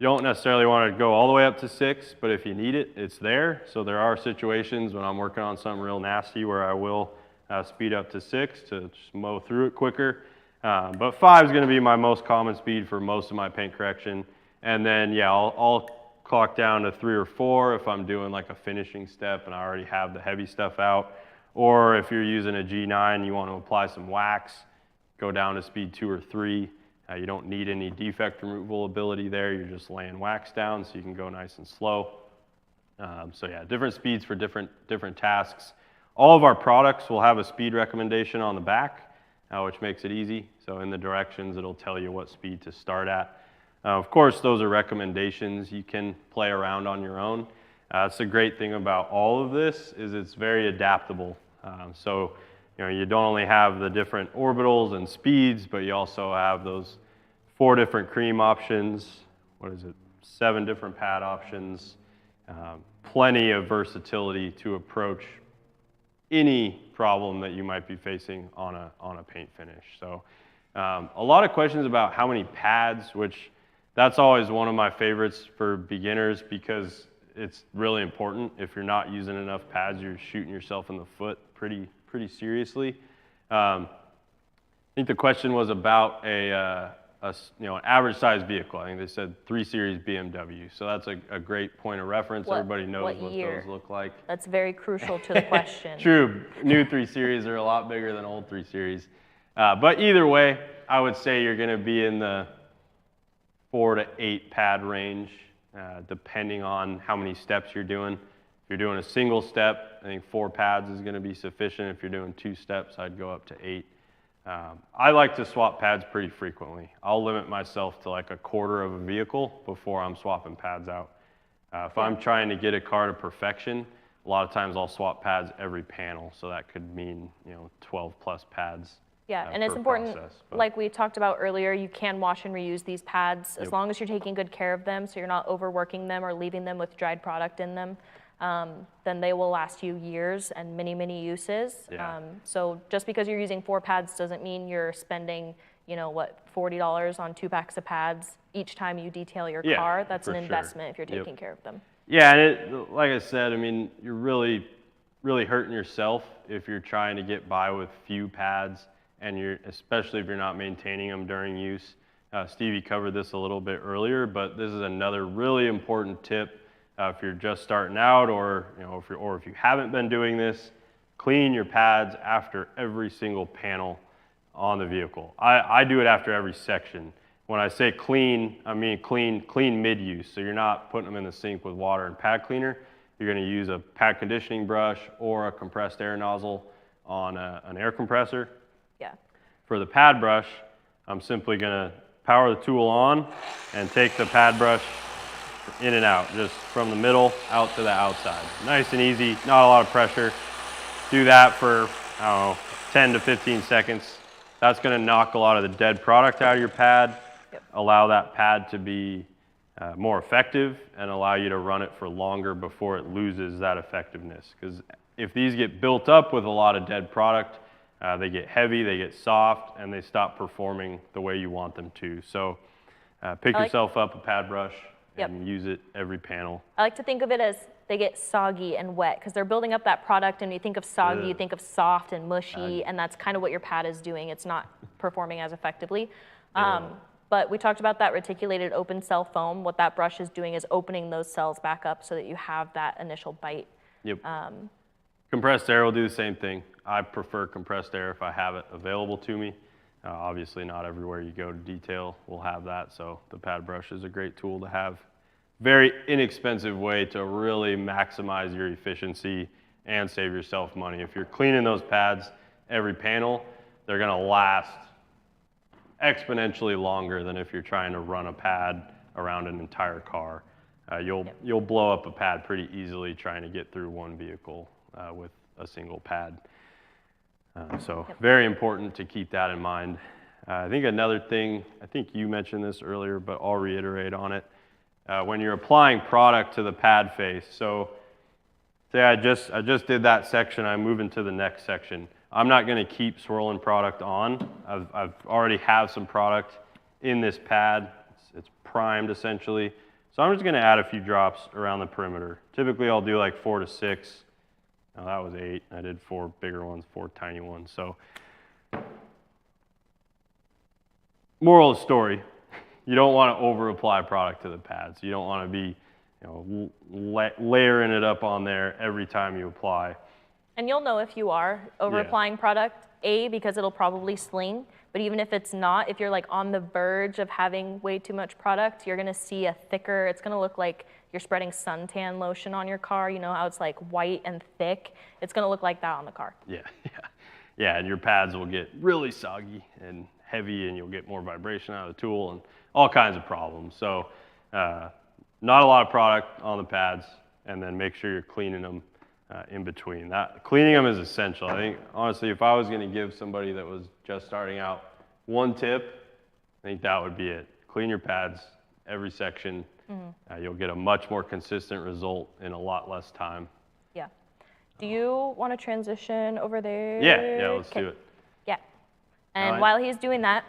you don't necessarily want to go all the way up to 6, but if you need it, it's there. So there are situations when I'm working on something real nasty where I will speed up to 6 to just mow through it quicker. But 5 is going to be my most common speed for most of my paint correction. And then, yeah, I'll clock down to 3 or 4 if I'm doing like a finishing step and I already have the heavy stuff out. Or if you're using a G9, you want to apply some wax, go down to speed 2 or 3. You don't need any defect removal ability there. You're just laying wax down so you can go nice and slow. So yeah, different speeds for different tasks. All of our products will have a speed recommendation on the back, which makes it easy. So in the directions, it'll tell you what speed to start at. Of course, those are recommendations. You can play around on your own. That's the great thing about all of this is it's very adaptable. So you don't only have the different orbitals and speeds, but you also have those 4 different cream options. 7 different pad options. Plenty of versatility to approach any problem that you might be facing on a paint finish. So a lot of questions about how many pads, which that's always one of my favorites for beginners because it's really important. If you're not using enough pads, you're shooting yourself in the foot pretty seriously. I think the question was about an average size vehicle. I think they said 3 Series BMW. So that's a great point of reference. Everybody knows what those look like. That's very crucial to the question. True. New 3 Series are a lot bigger than old 3 Series. But either way, I would say you're going to be in the 4 to 8 pad range, depending on how many steps you're doing. If you're doing a single step, I think 4 pads is going to be sufficient. If you're doing 2 steps, I'd go up to 8. I like to swap pads pretty frequently. I'll limit myself to like a quarter of a vehicle before I'm swapping pads out. If I'm trying to get a car to perfection, a lot of times I'll swap pads every panel. So that could mean 12 plus pads. Yeah, and it's important, like we talked about earlier, you can wash and reuse these pads as long as you're taking good care of them, so you're not overworking them or leaving them with dried product in them. Then they will last you years and many uses. Yeah. So just because you're using 4 pads doesn't mean you're spending, $40 on 2 packs of pads each time you detail your car. That's an investment if you're taking care of them. Yeah, and like I said, I mean, you're really really hurting yourself if you're trying to get by with few pads, and especially if you're not maintaining them during use. Stevie covered this a little bit earlier, but this is another really important tip if you're just starting out, or if you haven't been doing this. Clean your pads after every single panel on the vehicle. I do it after every section. When I say clean, I mean clean mid-use. So you're not putting them in the sink with water and pad cleaner. You're going to use a pad conditioning brush or a compressed air nozzle on an air compressor. Yeah. For the pad brush, I'm simply going to power the tool on and take the pad brush in and out, just from the middle out to the outside. Nice and easy, not a lot of pressure. Do that for, I don't know, 10 to 15 seconds. That's going to knock a lot of the dead product out of your pad, allow that pad to be more effective, and allow you to run it for longer before it loses that effectiveness. Because if these get built up with a lot of dead product, they get heavy, they get soft, and they stop performing the way you want them to. So pick yourself up a pad brush and use it every panel. I like to think of it as they get soggy and wet because they're building up that product, and you think of soggy, you think of soft and mushy, and that's kind of what your pad is doing. It's not performing as effectively. But we talked about that reticulated open cell foam. What that brush is doing is opening those cells back up so that you have that initial bite. Yep. Compressed air will do the same thing. I prefer compressed air if I have it available to me. Obviously not everywhere you go to detail will have that, so the pad brush is a great tool to have. Very inexpensive way to really maximize your efficiency and save yourself money. If you're cleaning those pads every panel, they're gonna last exponentially longer than if you're trying to run a pad around an entire car. You'll blow up a pad pretty easily trying to get through one vehicle with a single pad. So very important to keep that in mind. I think another thing, I think you mentioned this earlier, but I'll reiterate on it. When you're applying product to the pad face, so say I just did that section, I'm moving to the next section. I'm not going to keep swirling product on. I've already have some product in this pad. It's primed essentially. So I'm just going to add a few drops around the perimeter. Typically I'll do like 4 to 6. Now that was 8. I did 4 bigger ones, 4 tiny ones. So moral of the story, you don't want to over apply product to the pads. You don't want to be layering it up on there every time you apply. And you'll know if you are over applying product, because it'll probably sling, but even if it's not, if you're like on the verge of having way too much product, you're gonna see a thicker, it's gonna look like you're spreading suntan lotion on your car. You know how it's like white and thick? It's gonna look like that on the car. Yeah, and your pads will get really soggy and heavy, and you'll get more vibration out of the tool and all kinds of problems. So not a lot of product on the pads, and then make sure you're cleaning them in between. Cleaning them is essential. I think, honestly, if I was going to give somebody that was just starting out one tip, I think that would be it. Clean your pads every section. You'll get a much more consistent result in a lot less time. Yeah. Do you want to transition over there? Yeah, let's do it. Yeah. And while he's doing that,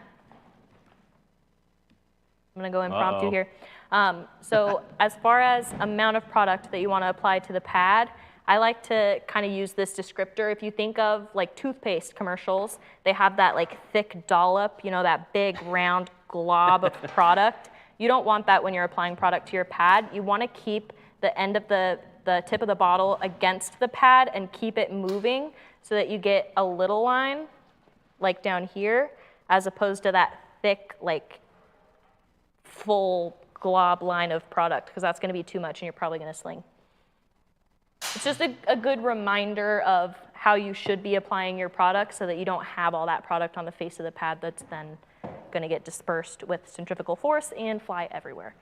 I'm going to go impromptu here. So as far as amount of product that you want to apply to the pad, I like to kind of use this descriptor. If you think of like toothpaste commercials, they have that like thick dollop, you know, that big round glob of product. You don't want that when you're applying product to your pad. You want to keep the end of the tip of the bottle against the pad and keep it moving so that you get a little line like down here, as opposed to that thick, like full glob line of product, because that's going to be too much and you're probably going to sling. It's just a good reminder of how you should be applying your product so that you don't have all that product on the face of the pad that's then going to get dispersed with centrifugal force and fly everywhere.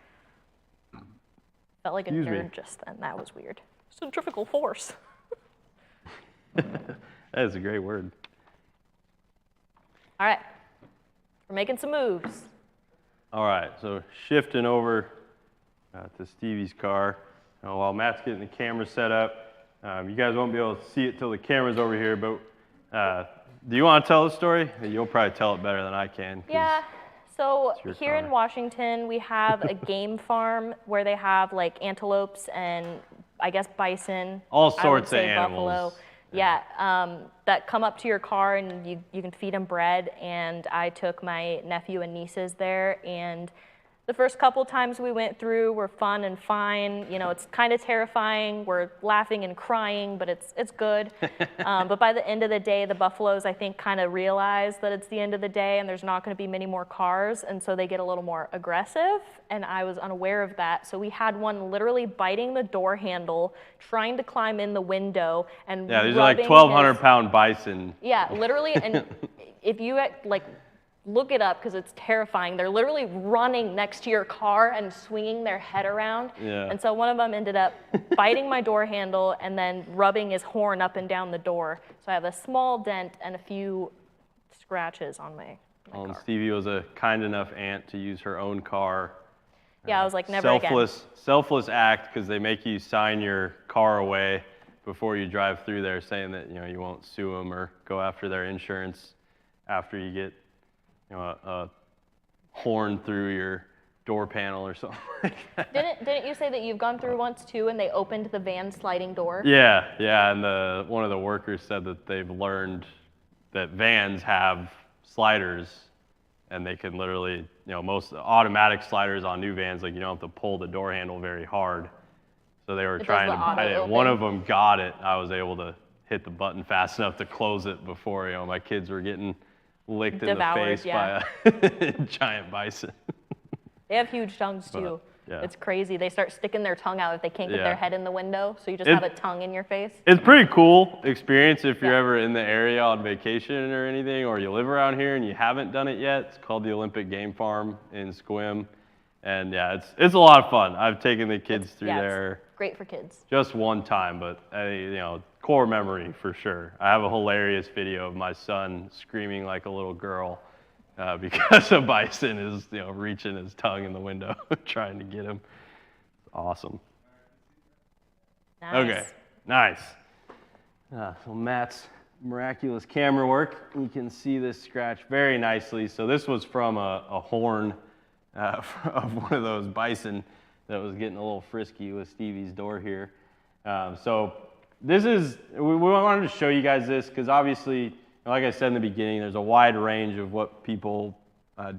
Felt like a nerd just then. That was weird. Centrifugal force. That is a great word. All right. We're making some moves. All right, so shifting over to Stevie's car. While Matt's getting the camera set up, you guys won't be able to see it till the camera's over here, but do you want to tell the story? You'll probably tell it better than I can. Yeah, so here in Washington, we have a game farm where they have like antelopes and I guess bison. All I would sorts of say animals. buffalo. Yeah, that come up to your car and you can feed them bread. And I took my nephew and nieces there, and the first couple times we went through were fun and fine. You know, it's kind of terrifying. We're laughing and crying, but it's good. But by the end of the day, the buffaloes, I think, kind of realize that it's the end of the day and there's not going to be many more cars, and so they get a little more aggressive, and I was unaware of that. So we had one literally biting the door handle, trying to climb in the window, and Yeah, these are like rubbing 1,200-pound bison. Yeah, literally, and if you like look it up because it's terrifying. They're literally running next to your car and swinging their head around. Yeah. And so one of them ended up biting my door handle and then rubbing his horn up and down the door. So I have a small dent and a few scratches on my And car. Stevie was a kind enough aunt to use her own car. Yeah, I was like, never again. Selfless act, because they make you sign your car away before you drive through there, saying that you won't sue them or go after their insurance after you get a horn through your door panel or something like that. Didn't you say that you've gone through once too, and they opened the van sliding door? Yeah, and one of the workers said that they've learned that vans have sliders, and they can literally, most automatic sliders on new vans, like you don't have to pull the door handle very hard. So they were trying to bite it. One of them got it. I was able to hit the button fast enough to close it before my kids were getting licked Devoured, in the face yeah. by a giant bison. They have huge tongues too. Yeah. It's crazy. They start sticking their tongue out if they can't get Yeah. their head in the window. So you just have a tongue in your face. It's pretty cool experience if you're ever in the area on vacation or anything, or you live around here and you haven't done it yet. It's called the Olympic Game Farm in Sequim. And yeah, it's a lot of fun. I've taken the kids through there. It's great for kids. Just one time, but core memory for sure. I have a hilarious video of my son screaming like a little girl because a bison is reaching his tongue in the window trying to get him. Awesome. Nice. Okay, nice. So Matt's miraculous camera work. You can see this scratch very nicely. So this was from a horn of one of those bison that was getting a little frisky with Stevie's door here. So this is, we wanted to show you guys this because obviously, like I said in the beginning, there's a wide range of what people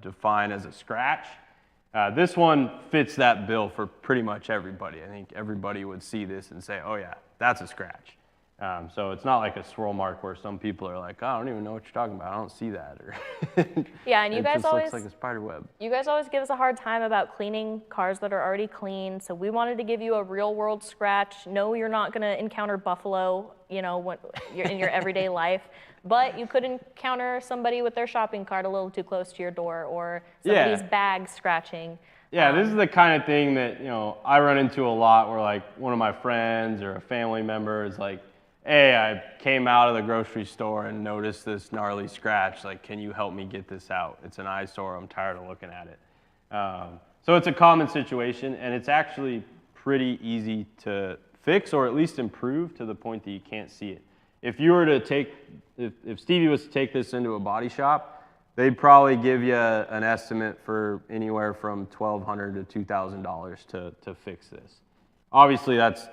define as a scratch. This one fits that bill for pretty much everybody. I think everybody would see this and say, oh yeah, that's a scratch. So it's not like a swirl mark where some people are like, oh, I don't even know what you're talking about. I don't see that. Or Yeah, and you it guys just always looks like a spider web. You guys always give us a hard time about cleaning cars that are already clean. So we wanted to give you a real world scratch. No, you're not going to encounter buffalo, when you're in your everyday life. But you could encounter somebody with their shopping cart a little too close to your door, or somebody's bag scratching. Yeah, this is the kind of thing that I run into a lot, where like one of my friends or a family member is like, hey, I came out of the grocery store and noticed this gnarly scratch. Like, can you help me get this out? It's an eyesore. I'm tired of looking at it. So it's a common situation, and it's actually pretty easy to fix, or at least improve to the point that you can't see it. If you were to if Stevie was to take this into a body shop, they'd probably give you an estimate for anywhere from $1,200 to $2,000 to fix this. Obviously, that's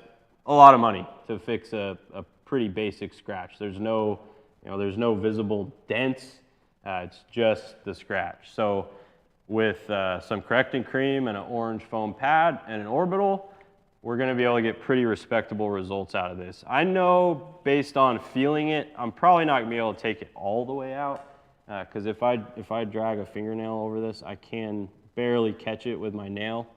a lot of money to fix a pretty basic scratch. There's no visible dents. It's just the scratch. So with some correcting cream and an orange foam pad and an orbital, we're going to be able to get pretty respectable results out of this. I know based on feeling it, I'm probably not going to be able to take it all the way out, because if I drag a fingernail over this, I can barely catch it with my nail.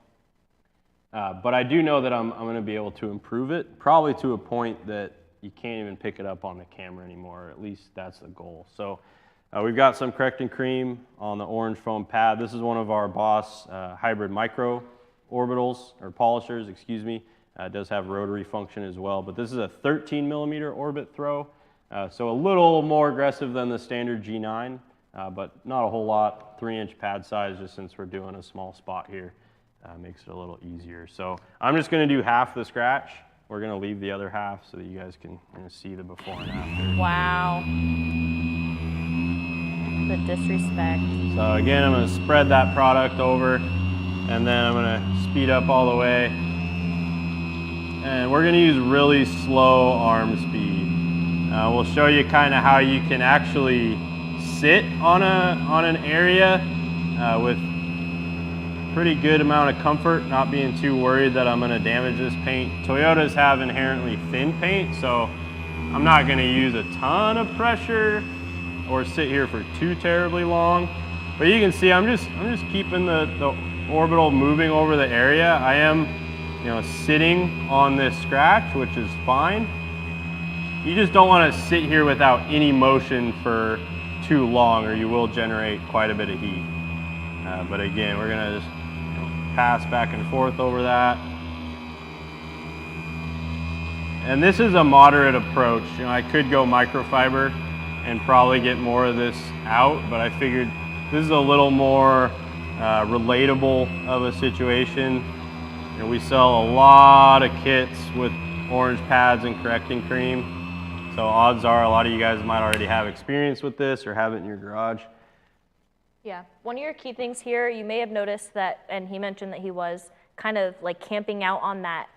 But I do know that I'm going to be able to improve it, probably to a point that you can't even pick it up on the camera anymore, or at least that's the goal. So we've got some correcting cream on the orange foam pad. This is one of our Boss hybrid micro orbitals, or polishers, excuse me. It does have rotary function as well, but this is a 13 millimeter orbit throw, so a little more aggressive than the standard G9, but not a whole lot. 3-inch pad size, just since we're doing a small spot here, makes it a little easier. So I'm just going to do half the scratch. We're going to leave the other half so that you guys can see the before and after. Wow. The disrespect. So again, I'm going to spread that product over, and then I'm going to speed up all the way. and we're gonna use really slow arm speed. We'll show you kind of how you can actually sit on an area with pretty good amount of comfort, not being too worried that I'm gonna damage this paint. Toyotas have inherently thin paint, so I'm not gonna use a ton of pressure or sit here for too terribly long. But you can see I'm just keeping the orbital moving over the area. I am, sitting on this scratch, which is fine. You just don't want to sit here without any motion for too long, or you will generate quite a bit of heat. But again, we're gonna just pass back and forth over that. And this is a moderate approach. I could go microfiber and probably get more of this out, but I figured this is a little more relatable of a situation. We sell a lot of kits with orange pads and correcting cream. So odds are a lot of you guys might already have experience with this or have it in your garage. Yeah, one of your key things here, you may have noticed that, and he mentioned that he was kind of like camping out on that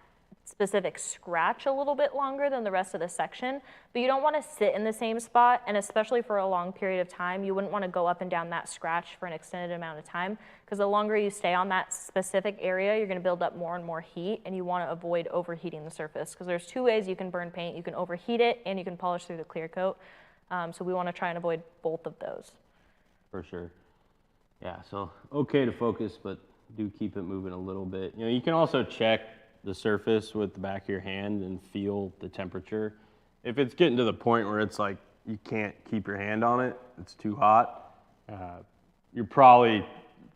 specific scratch a little bit longer than the rest of the section, but you don't want to sit in the same spot, and especially for a long period of time, you wouldn't want to go up and down that scratch for an extended amount of time, because the longer you stay on that specific area, you're going to build up more and more heat, and you want to avoid overheating the surface, because there's two ways you can burn paint. You can overheat it, and you can polish through the clear coat, so we want to try and avoid both of those. For sure. Yeah, so okay to focus, but do keep it moving a little bit. You can also check the surface with the back of your hand and feel the temperature. If it's getting to the point where it's like you can't keep your hand on it, it's too hot, you're probably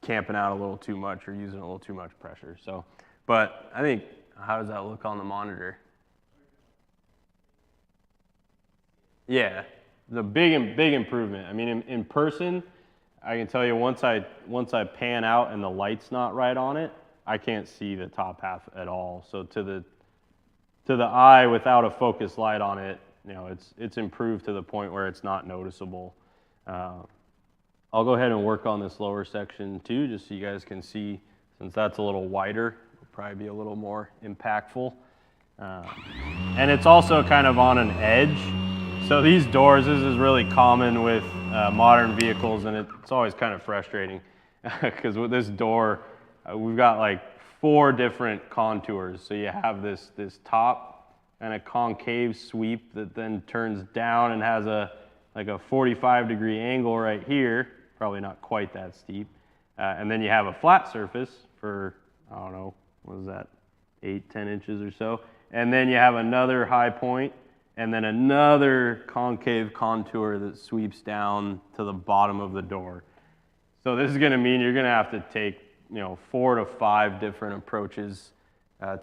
camping out a little too much or using a little too much pressure. So, but I think, how does that look on the monitor? Yeah, the big improvement. I mean, in person, I can tell you once I pan out and the light's not right on it, I can't see the top half at all. So to the eye without a focus light on it, it's improved to the point where it's not noticeable. I'll go ahead and work on this lower section too, just so you guys can see, since that's a little wider, it'll probably be a little more impactful. And it's also kind of on an edge. So these doors, this is really common with modern vehicles, and it's always kind of frustrating because with this door, we've got like 4 different contours. So you have this top and a concave sweep that then turns down and has like a 45-degree angle right here, probably not quite that steep. And then you have a flat surface for, I don't know, what is that, 8-10 inches or so. And then you have another high point, and then another concave contour that sweeps down to the bottom of the door. So this is going to mean you're going to have to take 4 to 5 different approaches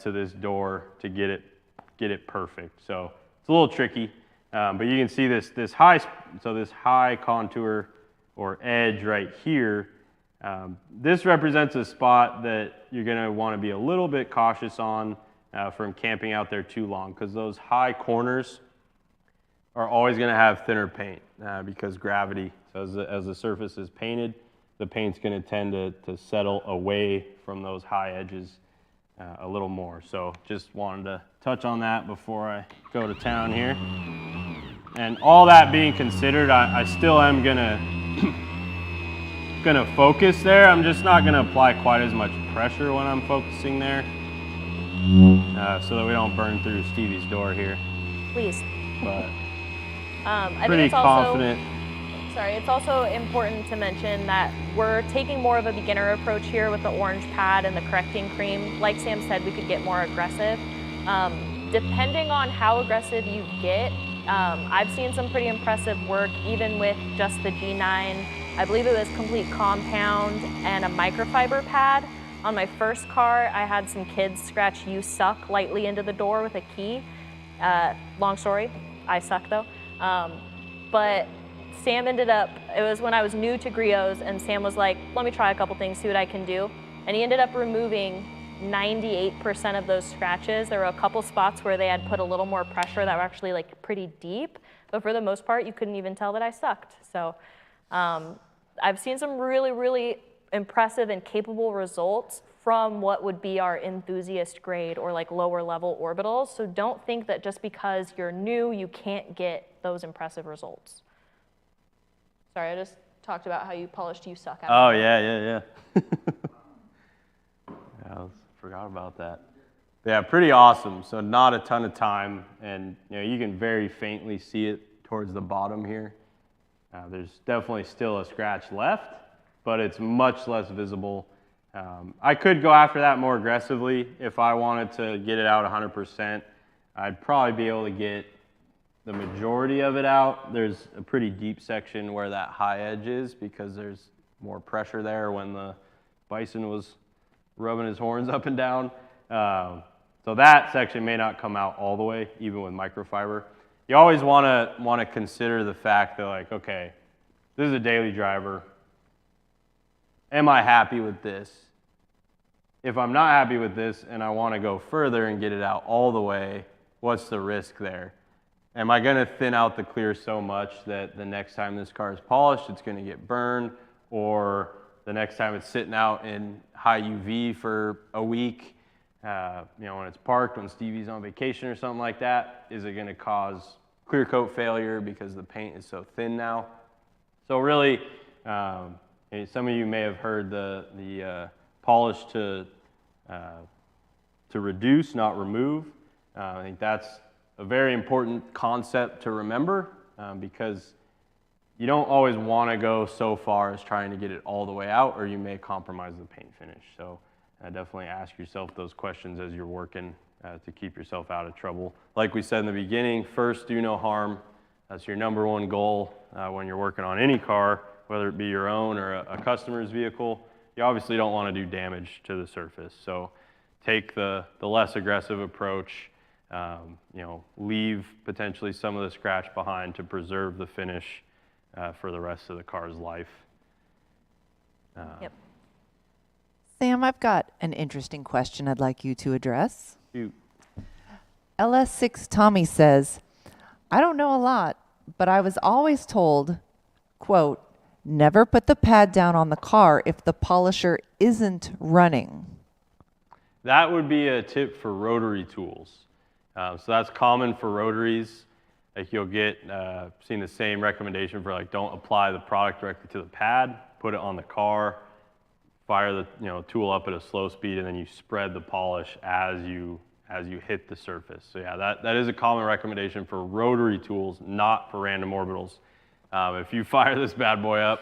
to this door to get it perfect. So it's a little tricky, but you can see this high contour or edge right here. This represents a spot that you're going to want to be a little bit cautious on from camping out there too long, because those high corners are always going to have thinner paint because gravity. So as the surface is painted, the paint's going to tend to settle away from those high edges a little more. So just wanted to touch on that before I go to town here. And all that being considered, I still am gonna focus there. I'm just not gonna apply quite as much pressure when I'm focusing there, so that we don't burn through Stevie's door here. Please. But I pretty think it's also, confident. Sorry, it's also important to mention that we're taking more of a beginner approach here with the orange pad and the correcting cream. Like Sam said, we could get more aggressive. Depending on how aggressive you get, I've seen some pretty impressive work even with just the G9. I believe it was complete compound and a microfiber pad. On my first car, I had some kids scratch "You Suck" lightly into the door with a key. Long story, I suck though. But Sam ended up, it was when I was new to Griots, and Sam was like, let me try a couple things, see what I can do. And he ended up removing 98% of those scratches. There were a couple spots where they had put a little more pressure that were actually like pretty deep, but for the most part, you couldn't even tell that I sucked. So I've seen some really, really impressive and capable results from what would be our enthusiast grade or like lower level orbitals. So don't think that just because you're new, you can't get those impressive results. Sorry, I just talked about how you polished You Suck. Oh, yeah. I forgot about that. Yeah, pretty awesome. So not a ton of time, and you can very faintly see it towards the bottom here. There's definitely still a scratch left, but it's much less visible. I could go after that more aggressively if I wanted to get it out 100%. I'd probably be able to get the majority of it out. There's a pretty deep section where that high edge is because there's more pressure there when the bison was rubbing his horns up and down. So that section may not come out all the way, even with microfiber. You always want to consider the fact that, like, okay, this is a daily driver. Am I happy with this? If I'm not happy with this and I want to go further and get it out all the way, what's the risk there? Am I going to thin out the clear so much that the next time this car is polished, it's going to get burned, or the next time it's sitting out in high UV for a week, when it's parked, when Stevie's on vacation or something like that, is it going to cause clear coat failure because the paint is so thin now? So really, some of you may have heard the polish to reduce, not remove. I think that's a very important concept to remember because you don't always want to go so far as trying to get it all the way out, or you may compromise the paint finish. So definitely ask yourself those questions as you're working to keep yourself out of trouble. Like we said in the beginning, first, do no harm. That's your number one goal when you're working on any car, whether it be your own or a customer's vehicle. You obviously don't want to do damage to the surface. So take the less aggressive approach. Leave potentially some of the scratch behind to preserve the finish for the rest of the car's life. Yep. Sam, I've got an interesting question I'd like you to address. Shoot. LS6 Tommy says, I don't know a lot, but I was always told, quote, never put the pad down on the car if the polisher isn't running. That would be a tip for rotary tools. So that's common for rotaries. Like you'll get seen the same recommendation for don't apply the product directly to the pad, put it on the car, fire the tool up at a slow speed, and then you spread the polish as you hit the surface. So yeah, that is a common recommendation for rotary tools, not for random orbitals. If you fire this bad boy up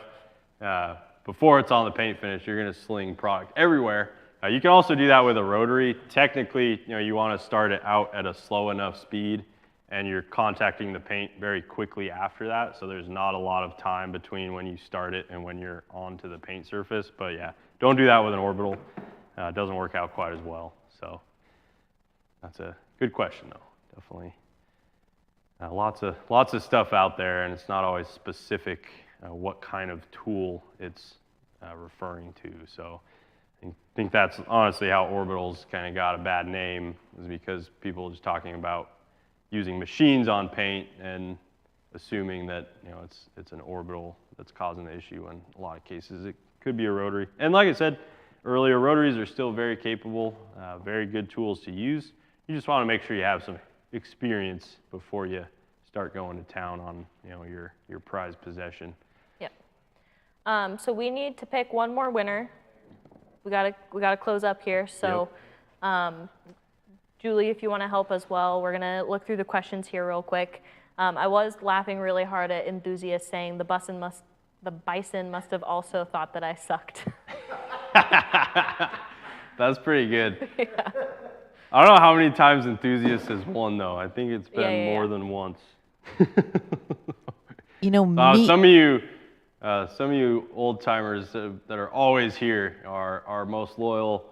before it's on the paint finish, you're going to sling product everywhere. You can also do that with a rotary. Technically, you want to start it out at a slow enough speed, and you're contacting the paint very quickly after that, so there's not a lot of time between when you start it and when you're onto the paint surface. But yeah, don't do that with an orbital. It doesn't work out quite as well. So that's a good question, though. Definitely lots of stuff out there, and it's not always specific what kind of tool it's referring to. So I think that's honestly how orbitals kind of got a bad name, is because people are just talking about using machines on paint and assuming that it's an orbital that's causing the issue. In a lot of cases, it could be a rotary. And like I said earlier, rotaries are still very capable, very good tools to use. You just want to make sure you have some experience before you start going to town on your prized possession. Yep. So we need to pick one more winner. We gotta close up here. So, Julie, if you want to help as well, we're gonna look through the questions here real quick. I was laughing really hard at enthusiasts saying the bison must have also thought that I sucked. That's pretty good. Yeah. I don't know how many times enthusiasts has won though. I think it's been more than once. Some of you old timers that are always here are our most loyal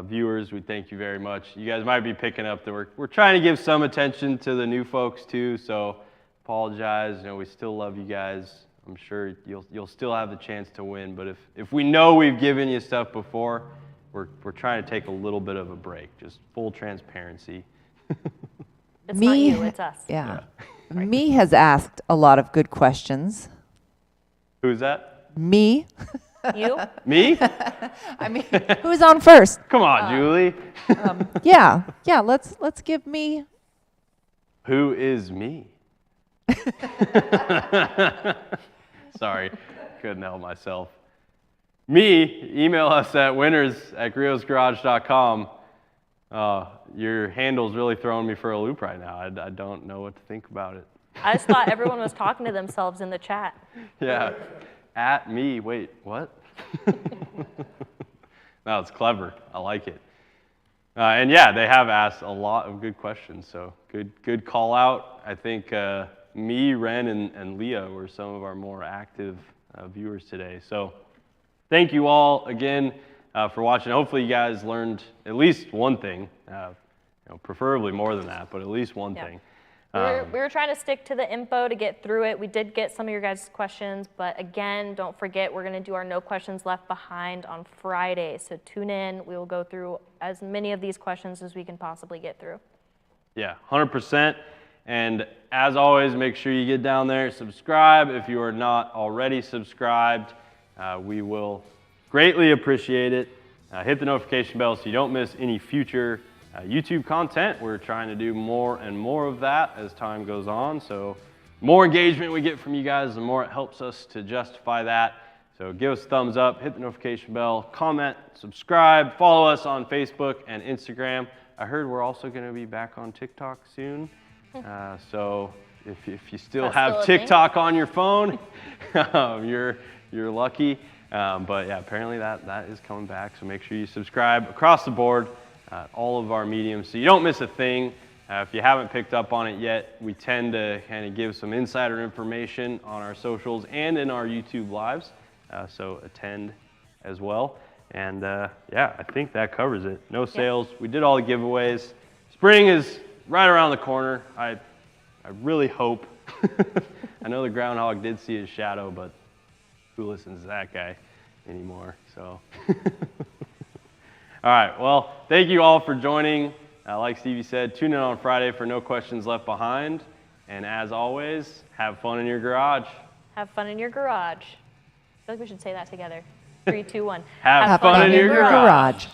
viewers. We thank you very much. You guys might be picking up that we're trying to give some attention to the new folks too. So apologize. We still love you guys. I'm sure you'll still have the chance to win. But if we know we've given you stuff before, we're trying to take a little bit of a break. Just full transparency. It's not you, it's us. Yeah. Me has asked a lot of good questions. Who's that? Me. You? Me? I mean, who's on first? Come on, Julie. Yeah, let's give me. Who is me? Sorry, couldn't help myself. Me, email us at winners@griotsgarage.com. Your handle's really throwing me for a loop right now. I don't know what to think about it. I just thought everyone was talking to themselves in the chat. Yeah, at me. Wait, what? No, it's clever. I like it. And yeah, they have asked a lot of good questions, so good call out. I think me, Ren, and Leah were some of our more active viewers today. So thank you all again for watching. Hopefully you guys learned at least one thing, preferably more than that, but at least one thing. We were trying to stick to the info to get through it. We did get some of your guys' questions, but again, don't forget, we're going to do our No Questions Left Behind on Friday. So tune in. We will go through as many of these questions as we can possibly get through. Yeah, 100%. And as always, make sure you get down there, subscribe. If you are not already subscribed, we will greatly appreciate it. Hit the notification bell so you don't miss any future YouTube content. We're trying to do more and more of that as time goes on. So the more engagement we get from you guys, the more it helps us to justify that. So give us a thumbs up, hit the notification bell, comment, subscribe, follow us on Facebook and Instagram. I heard we're also going to be back on TikTok soon. So if you still have TikTok on your phone, you're lucky. But yeah, apparently that is coming back. So make sure you subscribe across the board. All of our mediums, so you don't miss a thing. If you haven't picked up on it yet, we tend to kind of give some insider information on our socials and in our YouTube lives, so attend as well. And yeah, I think that covers it. No sales. We did all the giveaways. Spring is right around the corner. I really hope. I know the groundhog did see his shadow, but who listens to that guy anymore? So. All right, well, thank you all for joining. Like Stevie said, tune in on Friday for No Questions Left Behind. And as always, have fun in your garage. Have fun in your garage. I feel like we should say that together. 3, 2, 1. Have fun in your garage.